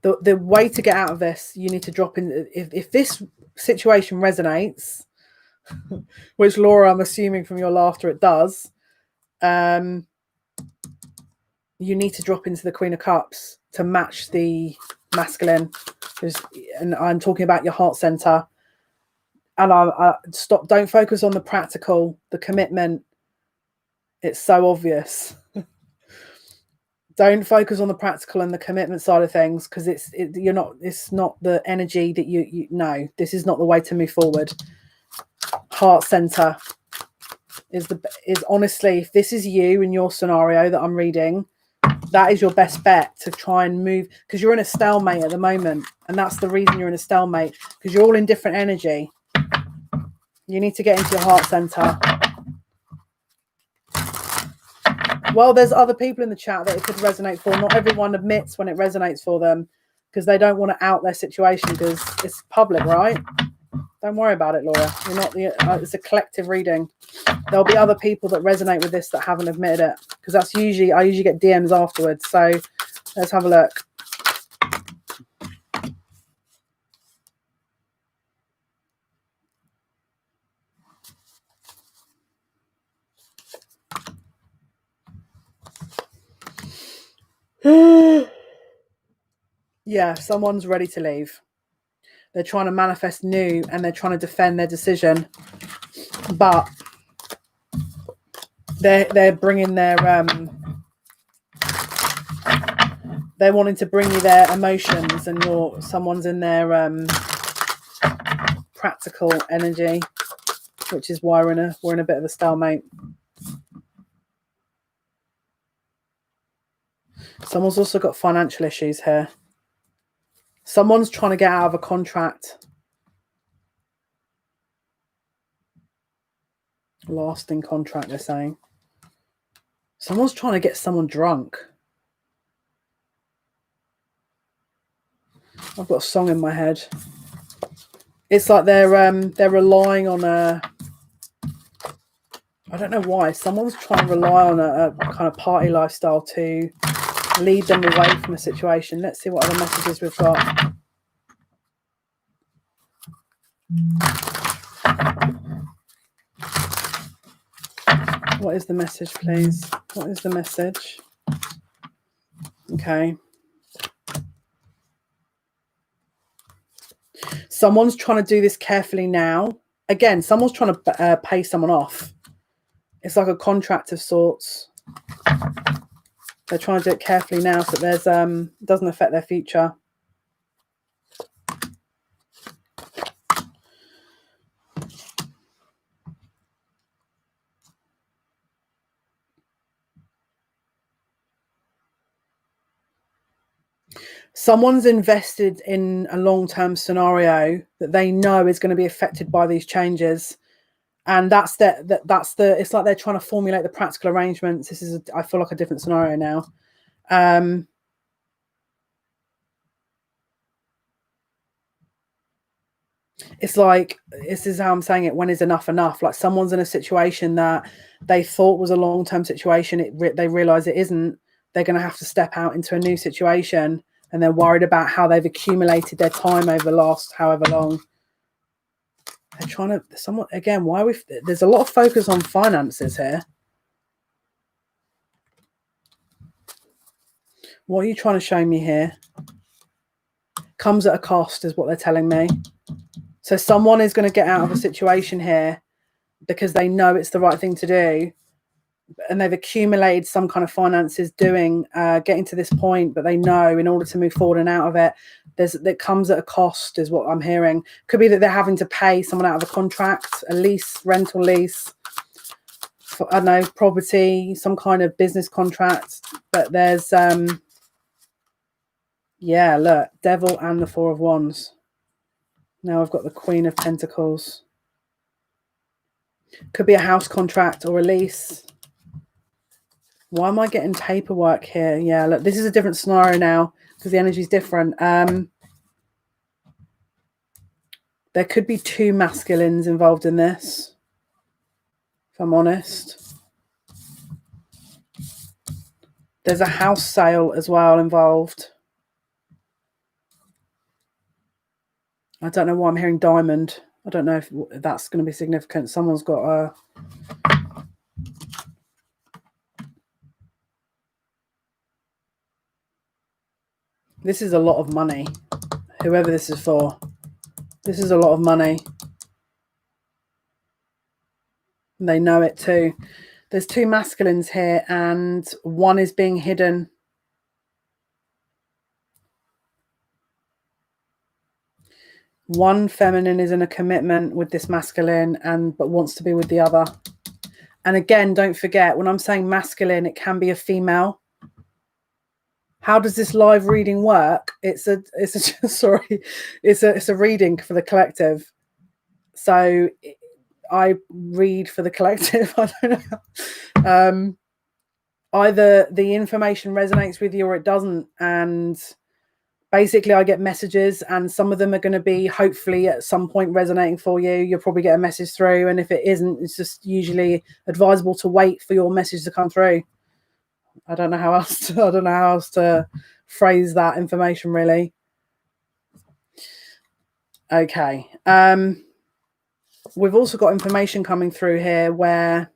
A: The way to get out of this, you need to drop in. If this situation resonates, which Laura, I'm assuming from your laughter it does, you need to drop into the Queen of Cups to match the masculine. And I'm talking about your heart center. And I stop. Don't focus on the practical, the commitment. It's so obvious. Don't focus on the practical and the commitment side of things, because it's not the energy that you know. This is not the way to move forward. Heart center is honestly, if this is you in your scenario that I'm reading, that is your best bet to try and move, because you're in a stalemate at the moment, and that's the reason you're in a stalemate, because you're all in different energy. You need to get into your heart center. Well, there's other people in the chat that it could resonate for. Not everyone admits when it resonates for them, because they don't want to out their situation, because it's public, right? Don't worry about it, Laura. You're not it's a collective reading. There'll be other people that resonate with this that haven't admitted it, because I usually get DMs afterwards. So let's have a look. Yeah, someone's ready to leave. They're trying to manifest new, and they're trying to defend their decision, but they're bringing their they're wanting to bring you their emotions, and someone's in their practical energy, which is why we're in a bit of a stalemate. Someone's also got financial issues here. Someone's trying to get out of a contract. Lasting contract, they're saying. Someone's trying to get someone drunk. I've got a song in my head. It's like they're relying on I don't know why. Someone's trying to rely on a kind of party lifestyle to lead them away from a situation. Let's see what other messages we've got. What is the message, please? What is the message? Okay. Someone's trying to do this carefully now. Again, someone's trying to pay someone off. It's like a contract of sorts. They're trying to do it carefully now so there's doesn't affect their future. Someone's invested in a long-term scenario that they know is going to be affected by these changes, And that's it's like they're trying to formulate the practical arrangements. This is I feel like a different scenario now. It's like, this is how I'm saying it, when is enough enough? Like someone's in a situation that they thought was a long-term situation, they realize it isn't. They're going to have to step out into a new situation, and they're worried about how they've accumulated their time over the last however long. They're trying to, somewhat, again, there's a lot of focus on finances here. What are you trying to show me here? Comes at a cost is what they're telling me. So someone is going to get out of a situation here because they know it's the right thing to do, and they've accumulated some kind of finances getting to this point, but they know in order to move forward and out of it, that comes at a cost is what I'm hearing. Could be that they're having to pay someone out of a contract, a lease, rental lease, for, I don't know, property, some kind of business contract. But there's yeah, look, Devil and the Four of Wands. Now I've got the Queen of Pentacles. Could be a house contract or a lease. Why am I getting paperwork here? Yeah, look, this is a different scenario now because the energy is different. There could be two masculines involved in this, if I'm honest. There's a house sale as well involved. I don't know why I'm hearing diamond. I don't know if that's going to be significant. Someone's got a... This is a lot of money. Whoever this is for. This is a lot of money. And they know it too. There's two masculines here and one is being hidden. One feminine is in a commitment with this masculine but wants to be with the other. And again, don't forget, when I'm saying masculine, it can be a female. How does this live reading work? It's a reading for the collective. So I read for the collective. I don't know. Either the information resonates with you or it doesn't. And basically I get messages, and some of them are going to be hopefully at some point resonating for you. You'll probably get a message through, and if it isn't, it's just usually advisable to wait for your message to come through. I don't know how else to phrase that information, really. Okay. We've also got information coming through here where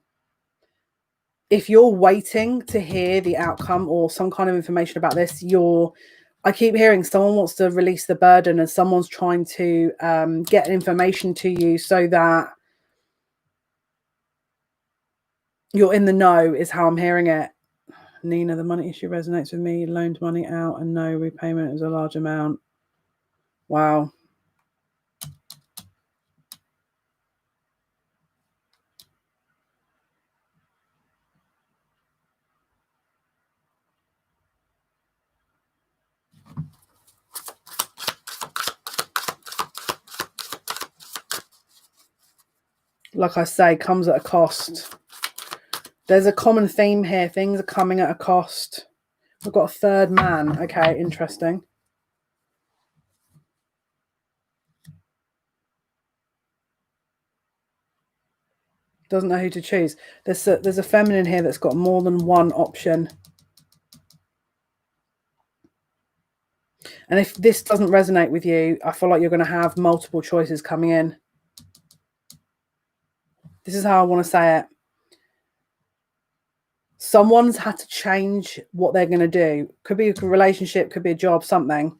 A: if you're waiting to hear the outcome or some kind of information about this, I keep hearing someone wants to release the burden, and someone's trying to get information to you so that you're in the know, is how I'm hearing it. Nina, the money issue resonates with me. Loaned money out and no repayment is a large amount. Wow. Like I say, comes at a cost. There's a common theme here. Things are coming at a cost. We've got a third man. Okay, interesting. Doesn't know who to choose. There's a feminine here that's got more than one option. And if this doesn't resonate with you, I feel like you're going to have multiple choices coming in. This is how I want to say it. Someone's had to change what they're going to do. Could be a relationship, could be a job, something.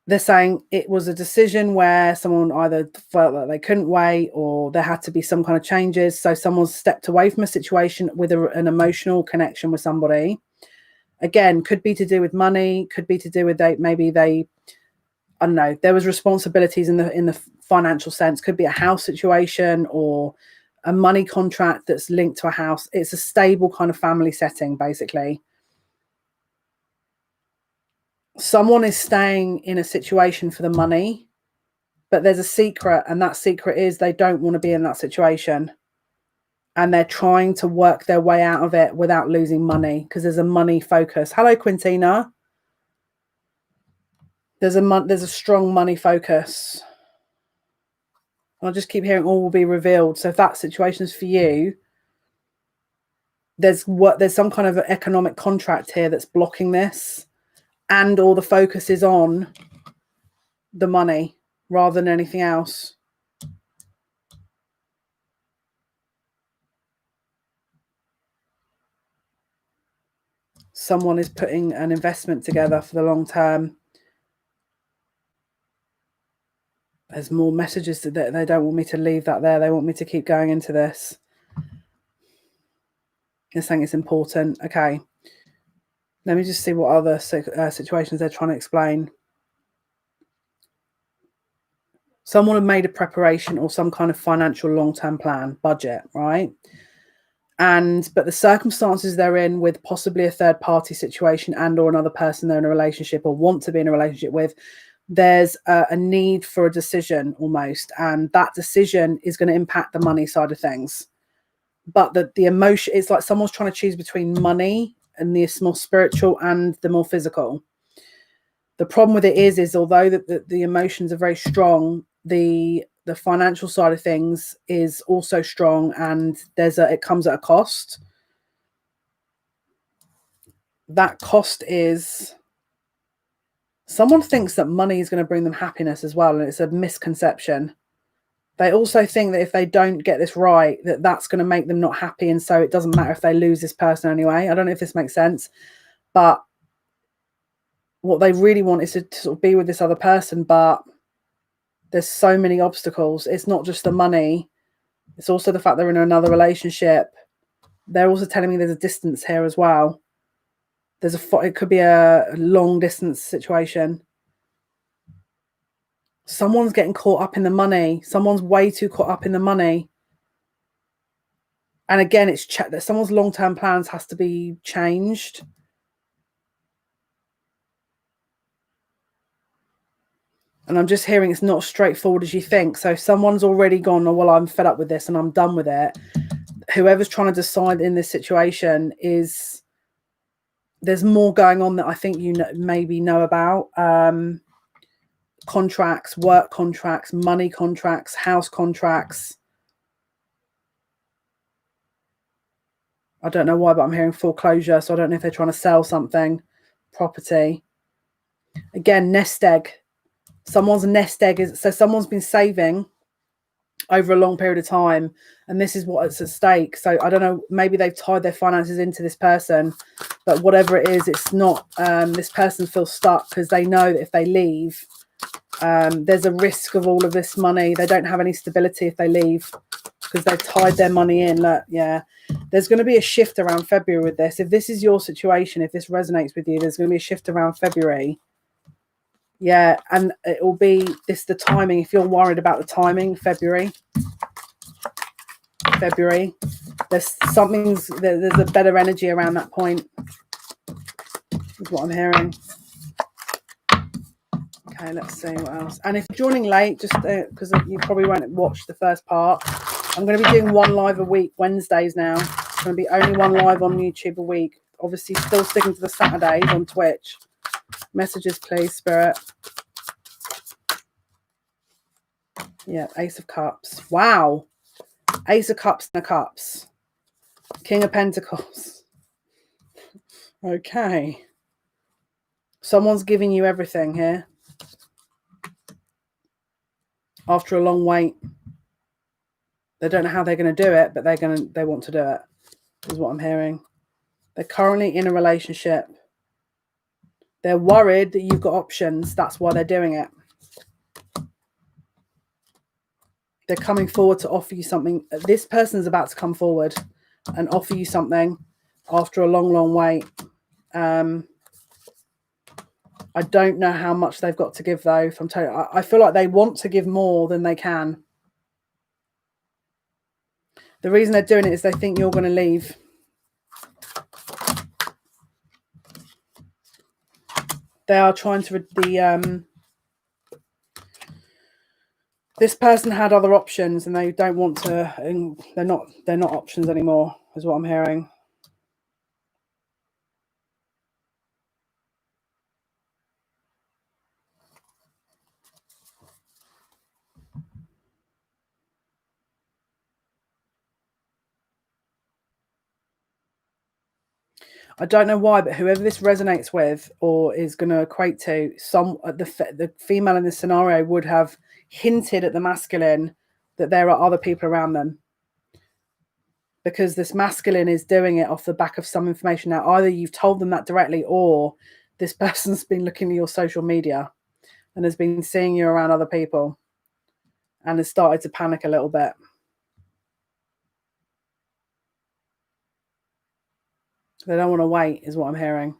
A: They're saying it was a decision where someone either felt that they couldn't wait, or there had to be some kind of changes. So someone's stepped away from a situation with an emotional connection with somebody. Again, could be to do with money, could be to do with I don't know, there was responsibilities in the financial sense. Could be a house situation or a money contract that's linked to a house. It's a stable kind of family setting, basically. Someone is staying in a situation for the money, But there's a secret, and that secret is they don't want to be in that situation. And they're trying to work their way out of it without losing money, because there's a money focus. Hello, Quintina. There's a strong money focus. I'll just keep hearing all will be revealed. So if that situation is for you, there's some kind of an economic contract here that's blocking this, and all the focus is on the money rather than anything else. Someone is putting an investment together for the long term. There's more messages that they don't want me to leave that there. They want me to keep going into this. They're saying it's important. Okay. Let me just see what other situations they're trying to explain. Someone had made a preparation or some kind of financial long-term plan, budget, right? But the circumstances they're in, with possibly a third party situation and or another person they're in a relationship or want to be in a relationship with, there's a need for a decision almost. And that decision is going to impact the money side of things. But the emotion, it's like someone's trying to choose between money and the more spiritual and the more physical. The problem with it is although the emotions are very strong, the financial side of things is also strong, and it comes at a cost. That cost is someone thinks that money is going to bring them happiness as well, and it's a misconception. They also think that if they don't get this right, that's going to make them not happy, and so it doesn't matter if they lose this person anyway. I don't know if this makes sense, but what they really want is to sort of be with this other person, but there's so many obstacles. It's not just the money. It's also the fact they're in another relationship. They're also telling me there's a distance here as well. It could be a long distance situation. Someone's getting caught up in the money. Someone's way too caught up in the money. And again, it's checked that someone's long-term plans has to be changed. And I'm just hearing it's not as straightforward as you think. So if someone's already gone, oh, well, I'm fed up with this and I'm done with it. Whoever's trying to decide in this situation there's more going on that I think you maybe know about. Contracts, work contracts, money contracts, house contracts. I don't know why, but I'm hearing foreclosure. So I don't know if they're trying to sell something, property. Again, nest egg. Someone's nest egg so someone's been saving over a long period of time, and this is what's at stake. So I don't know, maybe they've tied their finances into this person, but whatever it is, it's not, this person feels stuck because they know that if they leave, there's a risk of all of this money. They don't have any stability if they leave because they've tied their money in. Look, yeah, there's going to be a shift around February with this. If this is your situation, if this resonates with you, there's going to be a shift around February. Yeah, and it will be the timing. If you're worried about the timing, February. There's a better energy around that point, is what I'm hearing. Okay, let's see what else. And if you're joining late, just because you probably won't watch the first part, I'm going to be doing one live a week, Wednesdays now. It's going to be only one live on YouTube a week. Obviously, still sticking to the Saturdays on Twitch. Messages, please, Spirit. Yeah, Ace of Cups. Wow. Ace of Cups and Cups. King of Pentacles. Okay. Someone's giving you everything here. After a long wait. They don't know how they're going to do it, but they want to do it, is what I'm hearing. They're currently in a relationship. They're worried that you've got options. That's why they're doing it. They're coming forward to offer you something. This person's about to come forward and offer you something after a long, long wait. I don't know how much they've got to give, though. If I'm telling you, I feel like they want to give more than they can. The reason they're doing it is they think you're going to leave. They are trying to This person had other options and they don't want to, and they're not options anymore, is what I'm hearing. I don't know why, but whoever this resonates with or is going to equate to, the female in this scenario would have hinted at the masculine that there are other people around them, because this masculine is doing it off the back of some information. Now, either you've told them that directly, or this person's been looking at your social media and has been seeing you around other people and has started to panic a little bit. They don't want to wait, is what I'm hearing.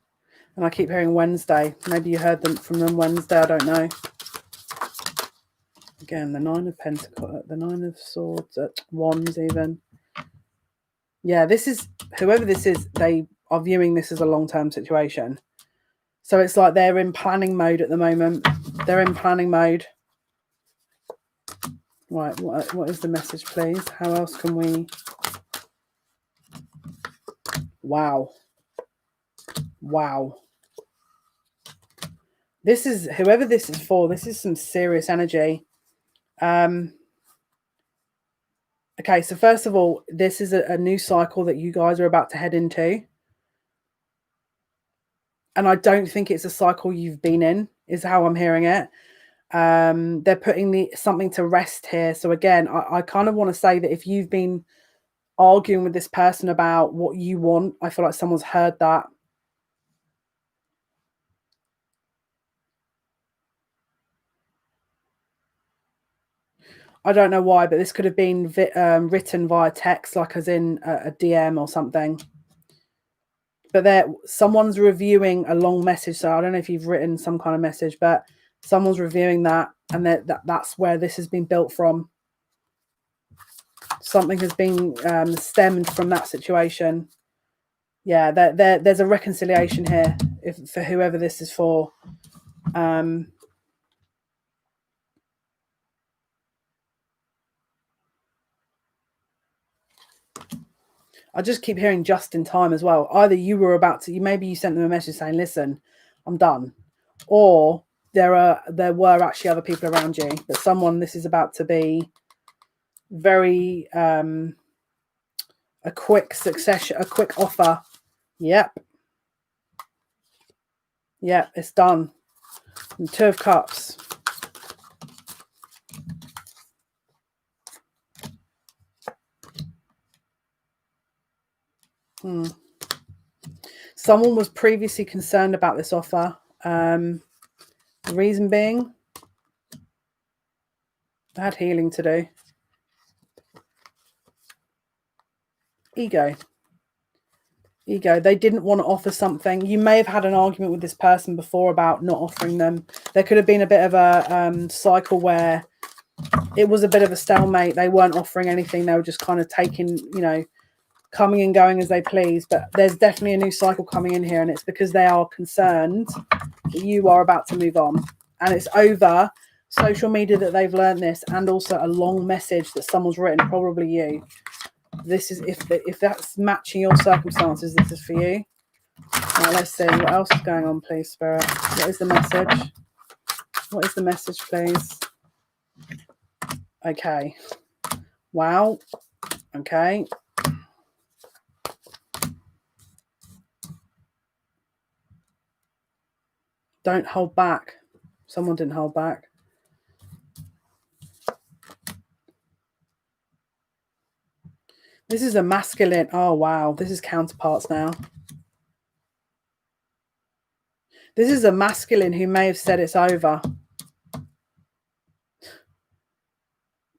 A: And I keep hearing Wednesday. Maybe you heard them from them Wednesday. I don't know. Again, the 9 of Pentacles, the 9 of Swords, Wands even. Yeah, this is, whoever this is, they are viewing this as a long-term situation. So it's like they're in planning mode at the moment. They're in planning mode. Right, what is the message, please? How else can we... Wow. Wow. This is, whoever this is for, this is some serious energy. Okay, so first of all, this is a new cycle that you guys are about to head into. And I don't think it's a cycle you've been in, is how I'm hearing it. They're putting something to rest here. So again, I kind of want to say that if you've been arguing with this person about what you want, I feel like someone's heard that. I don't know why, but this could have been written via text, like as in a DM or something. But someone's reviewing a long message. So I don't know if you've written some kind of message, but someone's reviewing that, and that's where this has been built from. Something has been stemmed from that situation. Yeah, there's a reconciliation here for whoever this is for. I just keep hearing just in time as well. Either you were about to, maybe you sent them a message saying, listen, I'm done. Or there were actually other people around you, but this is about to be very, a quick succession, a quick offer. Yep. Yep, it's done. And 2 of Cups. Someone was previously concerned about this offer. The reason being, they had healing to do. Ego. They didn't want to offer something. You may have had an argument with this person before about not offering them. There could have been a bit of a cycle where it was a bit of a stalemate. They weren't offering anything. They were just kind of taking, coming and going as they please. But there's definitely a new cycle coming in here, and it's because they are concerned that you are about to move on. And it's over social media that they've learned this, and also a long message that someone's written, probably you. This is, if that's matching your circumstances, this is for you. Now let's see what else is going on, please, Spirit. What is the message? What is the message, please? Okay. Wow. Okay. Don't hold back. Someone didn't hold back. This is a masculine. Oh, wow. This is counterparts now. This is a masculine who may have said it's over.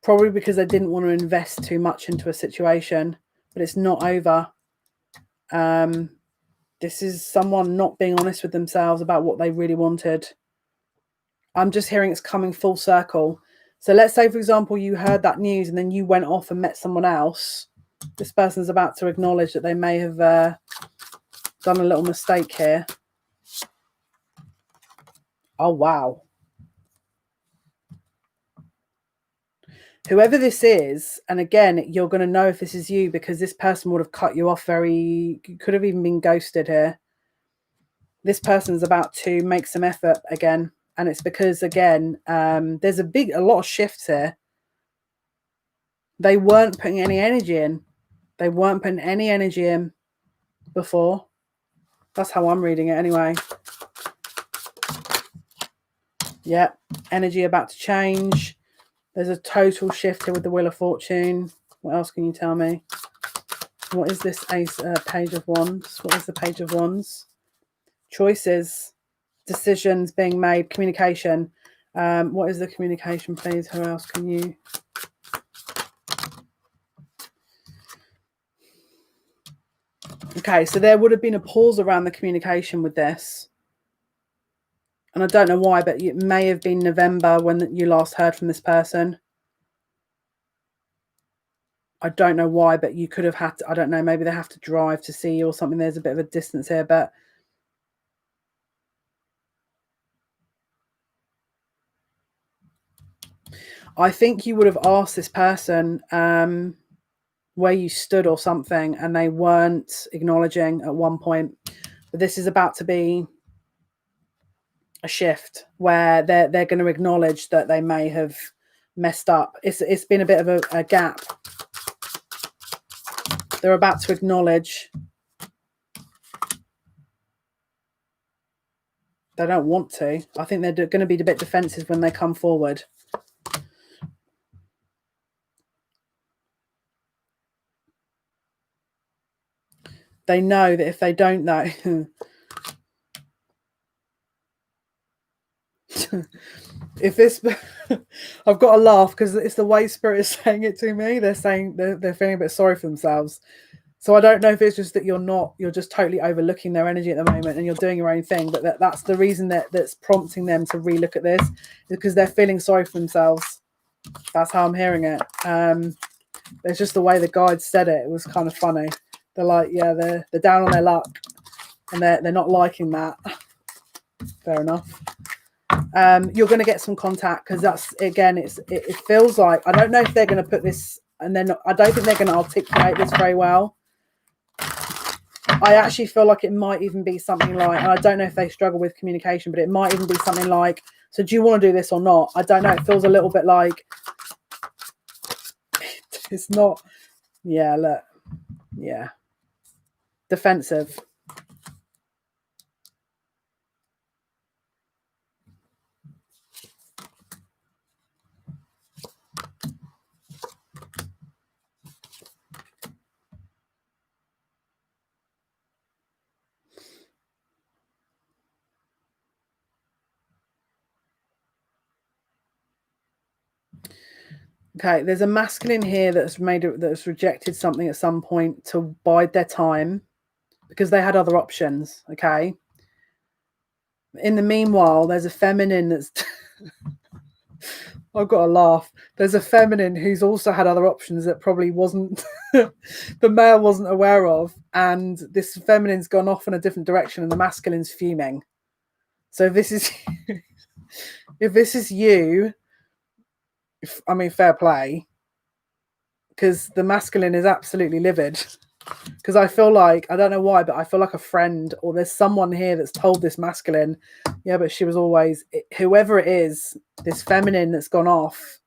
A: Probably because they didn't want to invest too much into a situation, but it's not over. This is someone not being honest with themselves about what they really wanted. I'm just hearing it's coming full circle. So let's say, for example, you heard that news and then you went off and met someone else. This person's about to acknowledge that they may have done a little mistake here. Oh, wow. Whoever this is, and again, you're going to know if this is you because this person would have cut you off could have even been ghosted here. This person's about to make some effort again. And it's because, again, there's a lot of shifts here. They weren't putting any energy in. They weren't putting any energy in before. That's how I'm reading it anyway. Yeah, energy about to change. There's a total shift here with the Wheel of Fortune. What else can you tell me? What is this Page of Wands? What is the Page of Wands? Choices, decisions being made, communication. What is the communication, please? Who else can you... Okay, so there would have been a pause around the communication with this. And I don't know why, but it may have been November when you last heard from this person. I don't know why, but you could have had to, I don't know, maybe they have to drive to see you or something. There's a bit of a distance here, but I think you would have asked this person where you stood or something, and they weren't acknowledging at one point. But this is about to be a shift where they're going to acknowledge that they may have messed up. It's been a bit of a gap. They're about to acknowledge. They don't want to. I think they're going to be a bit defensive when they come forward. They know that if they don't know, if this, I've got to laugh because it's the way Spirit is saying it to me. They're saying they're feeling a bit sorry for themselves. So I don't know if it's just that you're just totally overlooking their energy at the moment and you're doing your own thing, but that's the reason that's prompting them to relook at this, because they're feeling sorry for themselves. That's how I'm hearing it. It's just the way the guide said it. It was kind of funny. They're like, yeah, they're down on their luck and they're not liking that. Fair enough. You're going to get some contact because that's, again, it feels like, I don't know if they're going to put this, and then I don't think they're going to articulate this very well. I actually feel like it might even be something like, and I don't know if they struggle with communication, but it might even be something like, so do you want to do this or not? I don't know. It feels a little bit like it's not. Yeah, look. Yeah. Defensive. Okay, there's a masculine here that's rejected something at some point to bide their time because they had other options. Okay. In the meanwhile, there's a feminine that's I've got to laugh. There's a feminine who's also had other options that probably wasn't the male wasn't aware of, and this feminine's gone off in a different direction and the masculine's fuming. So if this is if this is you, I mean, fair play, because the masculine is absolutely livid. Because I feel like, I don't know why, but I feel like a friend or there's someone here that's told this masculine, yeah, but she was always, whoever it is, this feminine that's gone off,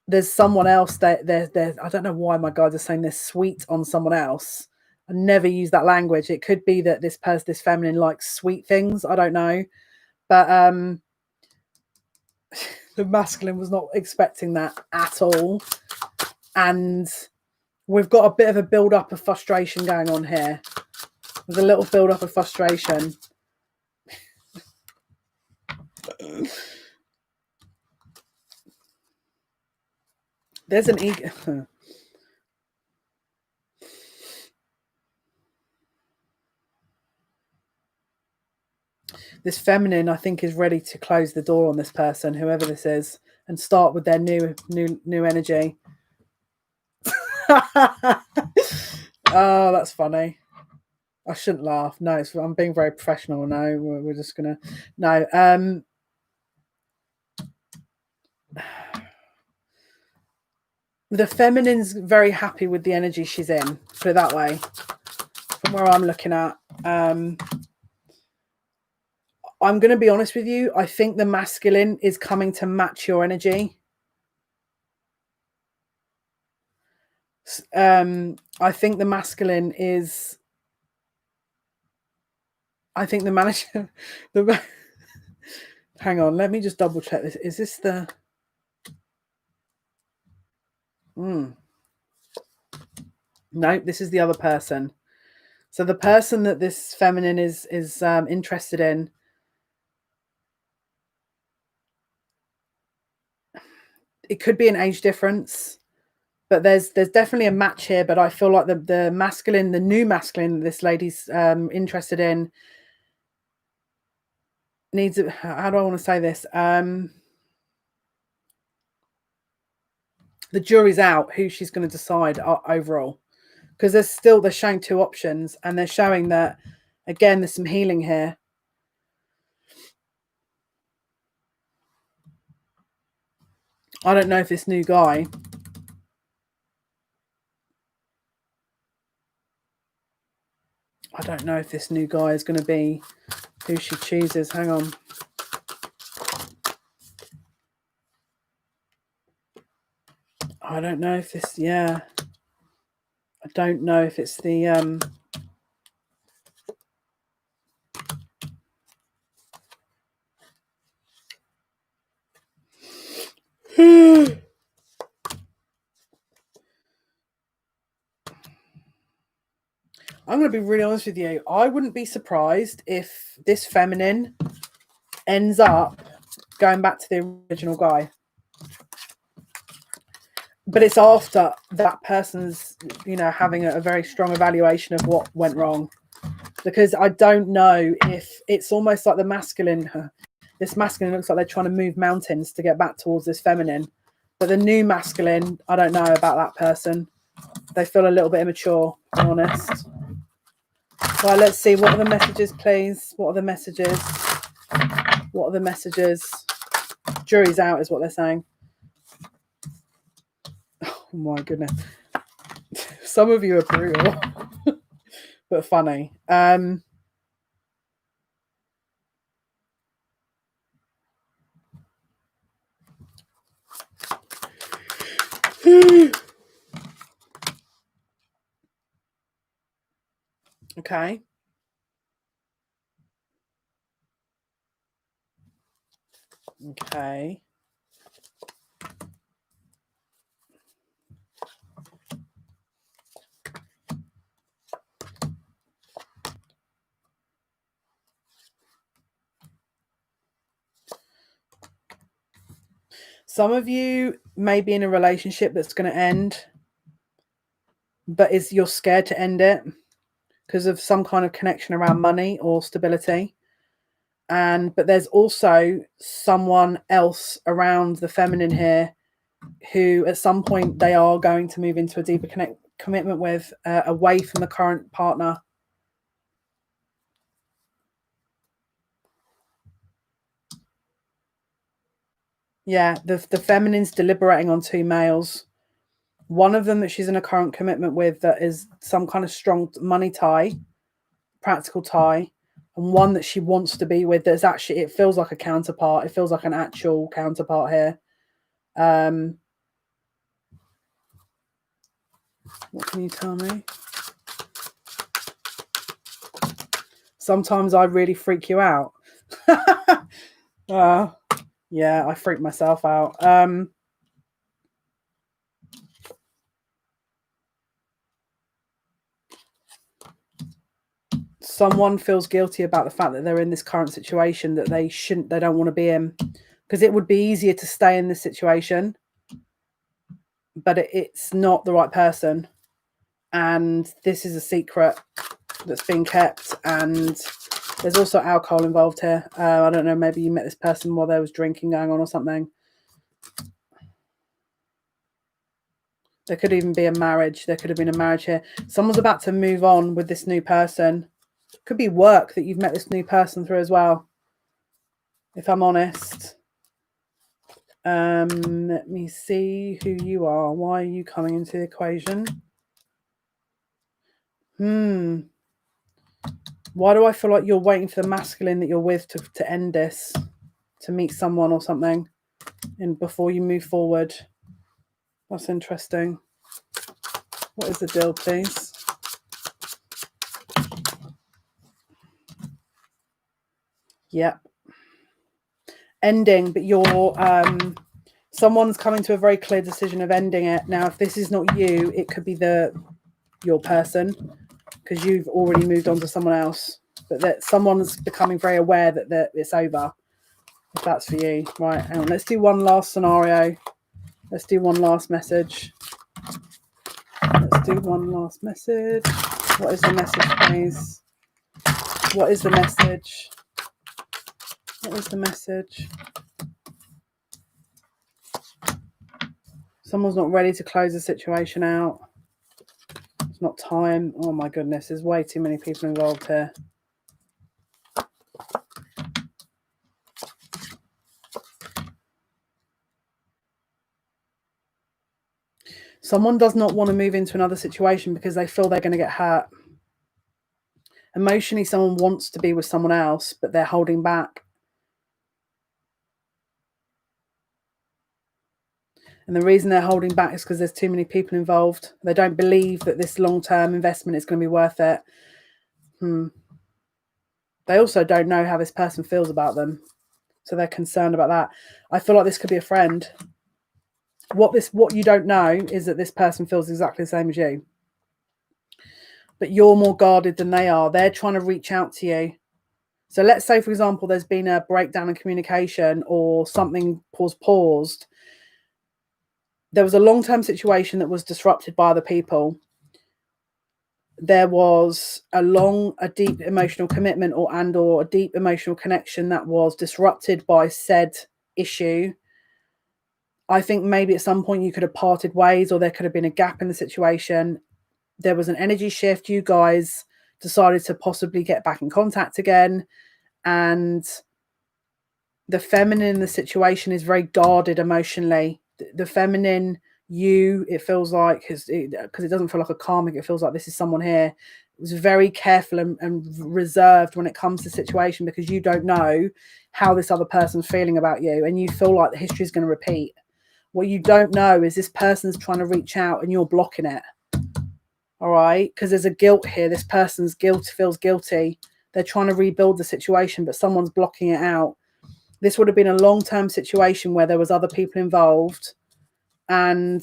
A: there's someone else that they're I don't know why my guides are saying they're sweet on someone else. I never use that language. It could be that this feminine likes sweet things. I don't know. But the masculine was not expecting that at all. And we've got a bit of a build-up of frustration going on here. There's a little build-up of frustration. There's an ego. This feminine, I think, is ready to close the door on this person, whoever this is, and start with their new energy. Oh, that's funny. I shouldn't laugh. No, I'm being very professional now. We're just gonna no. The feminine's very happy with the energy she's in, put it that way, from where I'm looking at. I'm going to be honest with you. I think the masculine is coming to match your energy. I think the masculine is... I think the manager... Hang on, let me just double check this. Is this the... No, this is the other person. So the person that this feminine is interested in, it could be an age difference, but there's definitely a match here. But I feel like the masculine, the new masculine that this lady's interested in, needs... How do I want to say this? The jury's out who she's going to decide overall, because they're showing two options, and they're showing that, again, there's some healing here. I don't know if this new guy... I don't know if this new guy is going to be who she chooses. Hang on. I don't know if this... Yeah. I don't know if it's the... I'm going to be really honest with you. I wouldn't be surprised if this feminine ends up going back to the original guy. But it's after that person's, having a very strong evaluation of what went wrong. Because I don't know if it's almost like the masculine. This masculine looks like they're trying to move mountains to get back towards this feminine. But the new masculine, I don't know about that person. They feel a little bit immature, if I'm honest. Right, let's see. What are the messages, please? What are the messages? What are the messages? Jury's out is what they're saying. Oh, my goodness. Some of you are brutal, but funny. Okay. Okay. Some of you may be in a relationship that's going to end, but you're scared to end it because of some kind of connection around money or stability. But there's also someone else around the feminine here who at some point they are going to move into a deeper commitment with, away from the current partner. Yeah, the feminine's deliberating on two males. One of them that she's in a current commitment with that is some kind of strong money tie, practical tie, and one that she wants to be with that's actually, it feels like a counterpart. It feels like an actual counterpart here. What can you tell me? Sometimes I really freak you out. Yeah, I freak myself out. Someone feels guilty about the fact that they're in this current situation that they don't want to be in, because it would be easier to stay in this situation, but it's not the right person. And this is a secret that's being kept. And there's also alcohol involved here. I don't know, maybe you met this person while there was drinking going on or something. There could even be a marriage. There could have been a marriage here. Someone's about to move on with this new person. Could be work that you've met this new person through as well, if I'm honest. Let me see who you are. Why are you coming into the equation? Why do I feel like you're waiting for the masculine that you're with to end this, to meet someone or something, and before you move forward? That's interesting. What is the deal, please? Yep. Ending, but you're someone's coming to a very clear decision of ending it. Now, if this is not you, it could be your person, because you've already moved on to someone else. But that someone's becoming very aware that it's over. If that's for you. Right, hang on. Let's do one last scenario. Let's do one last message. Let's do one last message. What is the message, please? What is the message? What is the message? Someone's not ready to close the situation out. It's not time. Oh my goodness, there's way too many people involved here. Someone does not want to move into another situation because they feel they're going to get hurt. Emotionally, someone wants to be with someone else, but they're holding back. And the reason they're holding back is because there's too many people involved. They don't believe that this long-term investment is going to be worth it. They also don't know how this person feels about them. So they're concerned about that. I feel like this could be a friend. What you don't know is that this person feels exactly the same as you. But you're more guarded than they are. They're trying to reach out to you. So let's say, for example, there's been a breakdown in communication or something paused. There was a long-term situation that was disrupted by other people. There was a deep emotional commitment or a deep emotional connection that was disrupted by said issue. I think maybe at some point you could have parted ways, or there could have been a gap in the situation. There was an energy shift. You guys decided to possibly get back in contact again. And the feminine in the situation is very guarded emotionally. The feminine, it feels like, because it doesn't feel like a karmic, it feels like this is someone here. It was very careful and reserved when it comes to the situation, because you don't know how this other person's feeling about you, and you feel like the history is going to repeat. What you don't know is this person's trying to reach out and you're blocking it. All right? Because there's a guilt here. This person's feels guilty. They're trying to rebuild the situation, but someone's blocking it out. This would have been a long-term situation where there was other people involved, and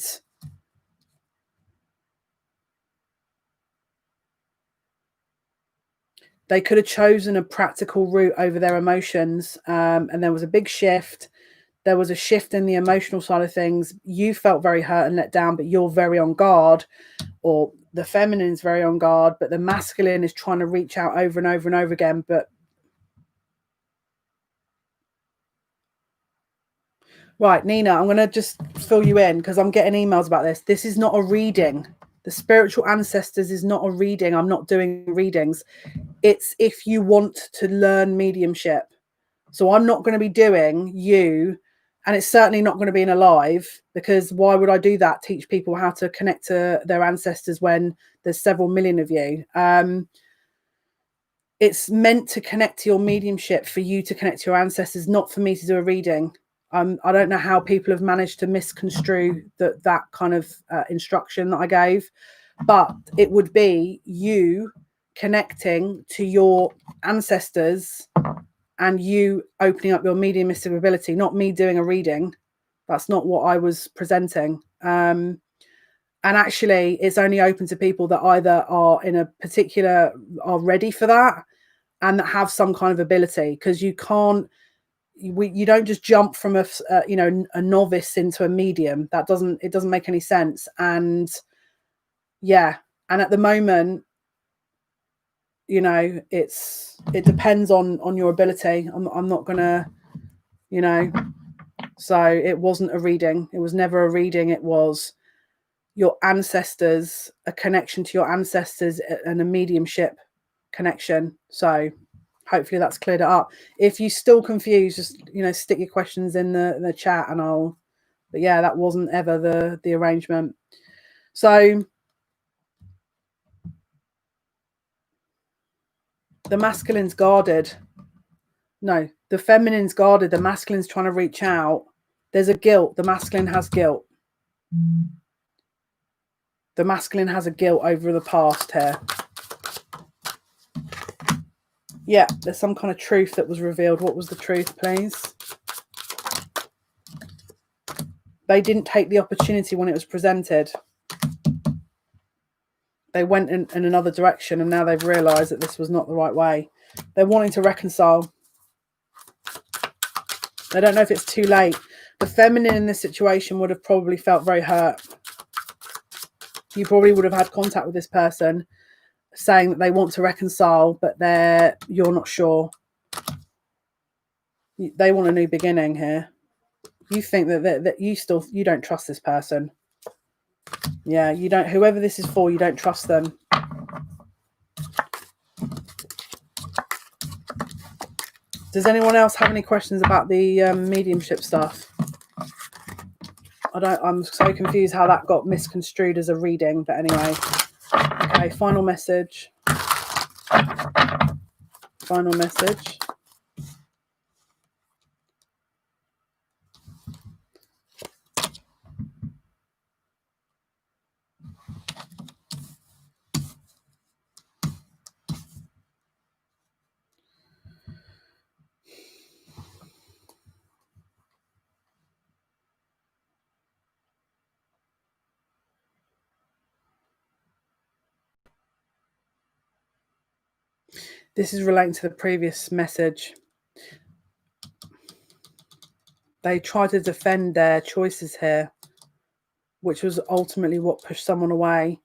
A: they could have chosen a practical route over their emotions. And there was a big shift. There was a shift in the emotional side of things. You felt very hurt and let down, but you're very on guard, or the feminine is very on guard, but the masculine is trying to reach out over and over and over again. But right, Nina, I'm going to just fill you in because I'm getting emails about this. This is not a reading. The spiritual ancestors is not a reading. I'm not doing readings. It's if you want to learn mediumship. So I'm not going to be doing you, and it's certainly not going to be in a live, because why would I do that? Teach people how to connect to their ancestors when there's several million of you. It's meant to connect to your mediumship, for you to connect to your ancestors, not for me to do a reading. I don't know how people have managed to misconstrue that kind of instruction that I gave, but it would be you connecting to your ancestors and you opening up your mediumistic ability, not me doing a reading. That's not what I was presenting. And actually, it's only open to people that either are ready for that and that have some kind of ability, because you don't just jump from a novice into a medium. It doesn't make any sense. And yeah, and at the moment, it depends on your ability. I'm not gonna, so it wasn't a reading. It was never a reading. It was your ancestors, a connection to your ancestors, and a mediumship connection. So Hopefully that's cleared it up. If you're still confused, just, you know, stick your questions in the chat and I'll, but yeah, that wasn't ever the arrangement. So the masculine's guarded. No, the feminine's guarded. The masculine's trying to reach out. There's a guilt. The masculine has guilt. The masculine has a guilt over the past here. Yeah, there's some kind of truth that was revealed. What was the truth, please? They didn't take the opportunity when it was presented. They went in another direction, and now they've realised that this was not the right way. They're wanting to reconcile. I don't know if it's too late. The feminine in this situation would have probably felt very hurt. You probably would have had contact with this person saying that they want to reconcile, but you're not sure. They want a new beginning here. You think that you don't trust this person. Yeah, you don't. Whoever this is for, you don't trust them. Does anyone else have any questions about the mediumship stuff? I'm so confused how that got misconstrued as a reading, but anyway. Okay, final message. Final message. This is relating to the previous message. They try to defend their choices here, which was ultimately what pushed someone away.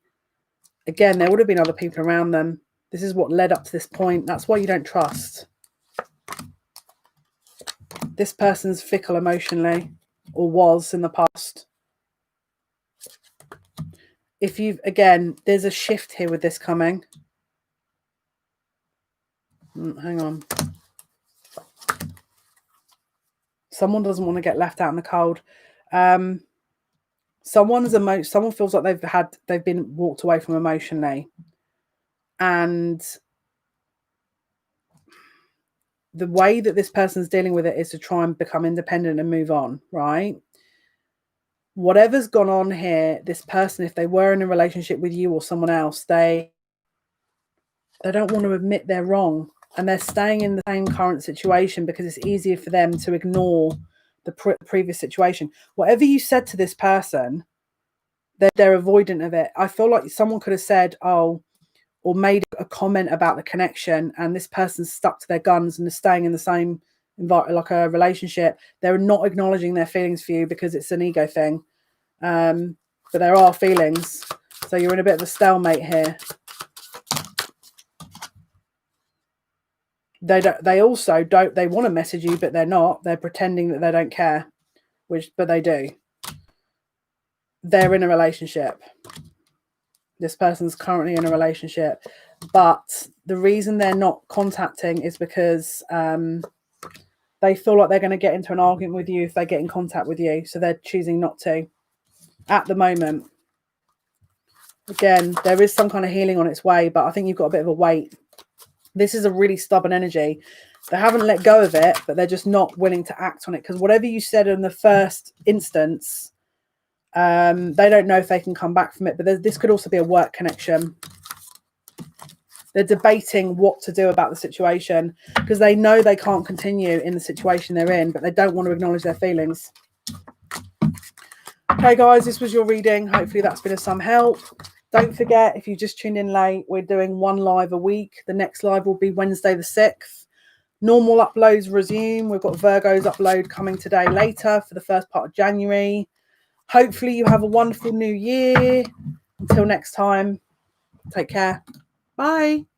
A: Again, there would have been other people around them. This is what led up to this point. That's why you don't trust. This person's fickle emotionally, or was in the past. Again, there's a shift here with this coming. Hang on. Someone doesn't want to get left out in the cold. Someone feels like they've been walked away from emotionally, and the way that this person's dealing with it is to try and become independent and move on, right? Whatever's gone on here, this person, if they were in a relationship with you or someone else, they don't want to admit they're wrong, and they're staying in the same current situation because it's easier for them to ignore the previous situation. Whatever you said to this person, they're avoidant of it. I feel like someone could have said, or made a comment about the connection, and this person's stuck to their guns and is staying in the same environment, like a relationship. They're not acknowledging their feelings for you because it's an ego thing. But there are feelings. So you're in a bit of a stalemate here. They also don't, they want to message you, but they're not. They're pretending that they don't care, but they do. They're in a relationship. This person's currently in a relationship, but the reason they're not contacting is because they feel like they're going to get into an argument with you if they get in contact with you. So they're choosing not to at the moment. Again, there is some kind of healing on its way, but I think you've got a bit of a wait. This is a really stubborn energy. They haven't let go of it, but they're just not willing to act on it, because whatever you said in the first instance, they don't know if they can come back from it. But this could also be a work connection. They're debating what to do about the situation because they know they can't continue in the situation they're in, but they don't want to acknowledge their feelings. Okay, guys, this was your reading. Hopefully that's been of some help. Don't forget, if you just tuned in late, we're doing one live a week. The next live will be Wednesday the 6th. Normal uploads resume. We've got Virgo's upload coming today later for the first part of January. Hopefully you have a wonderful new year. Until next time, take care. Bye.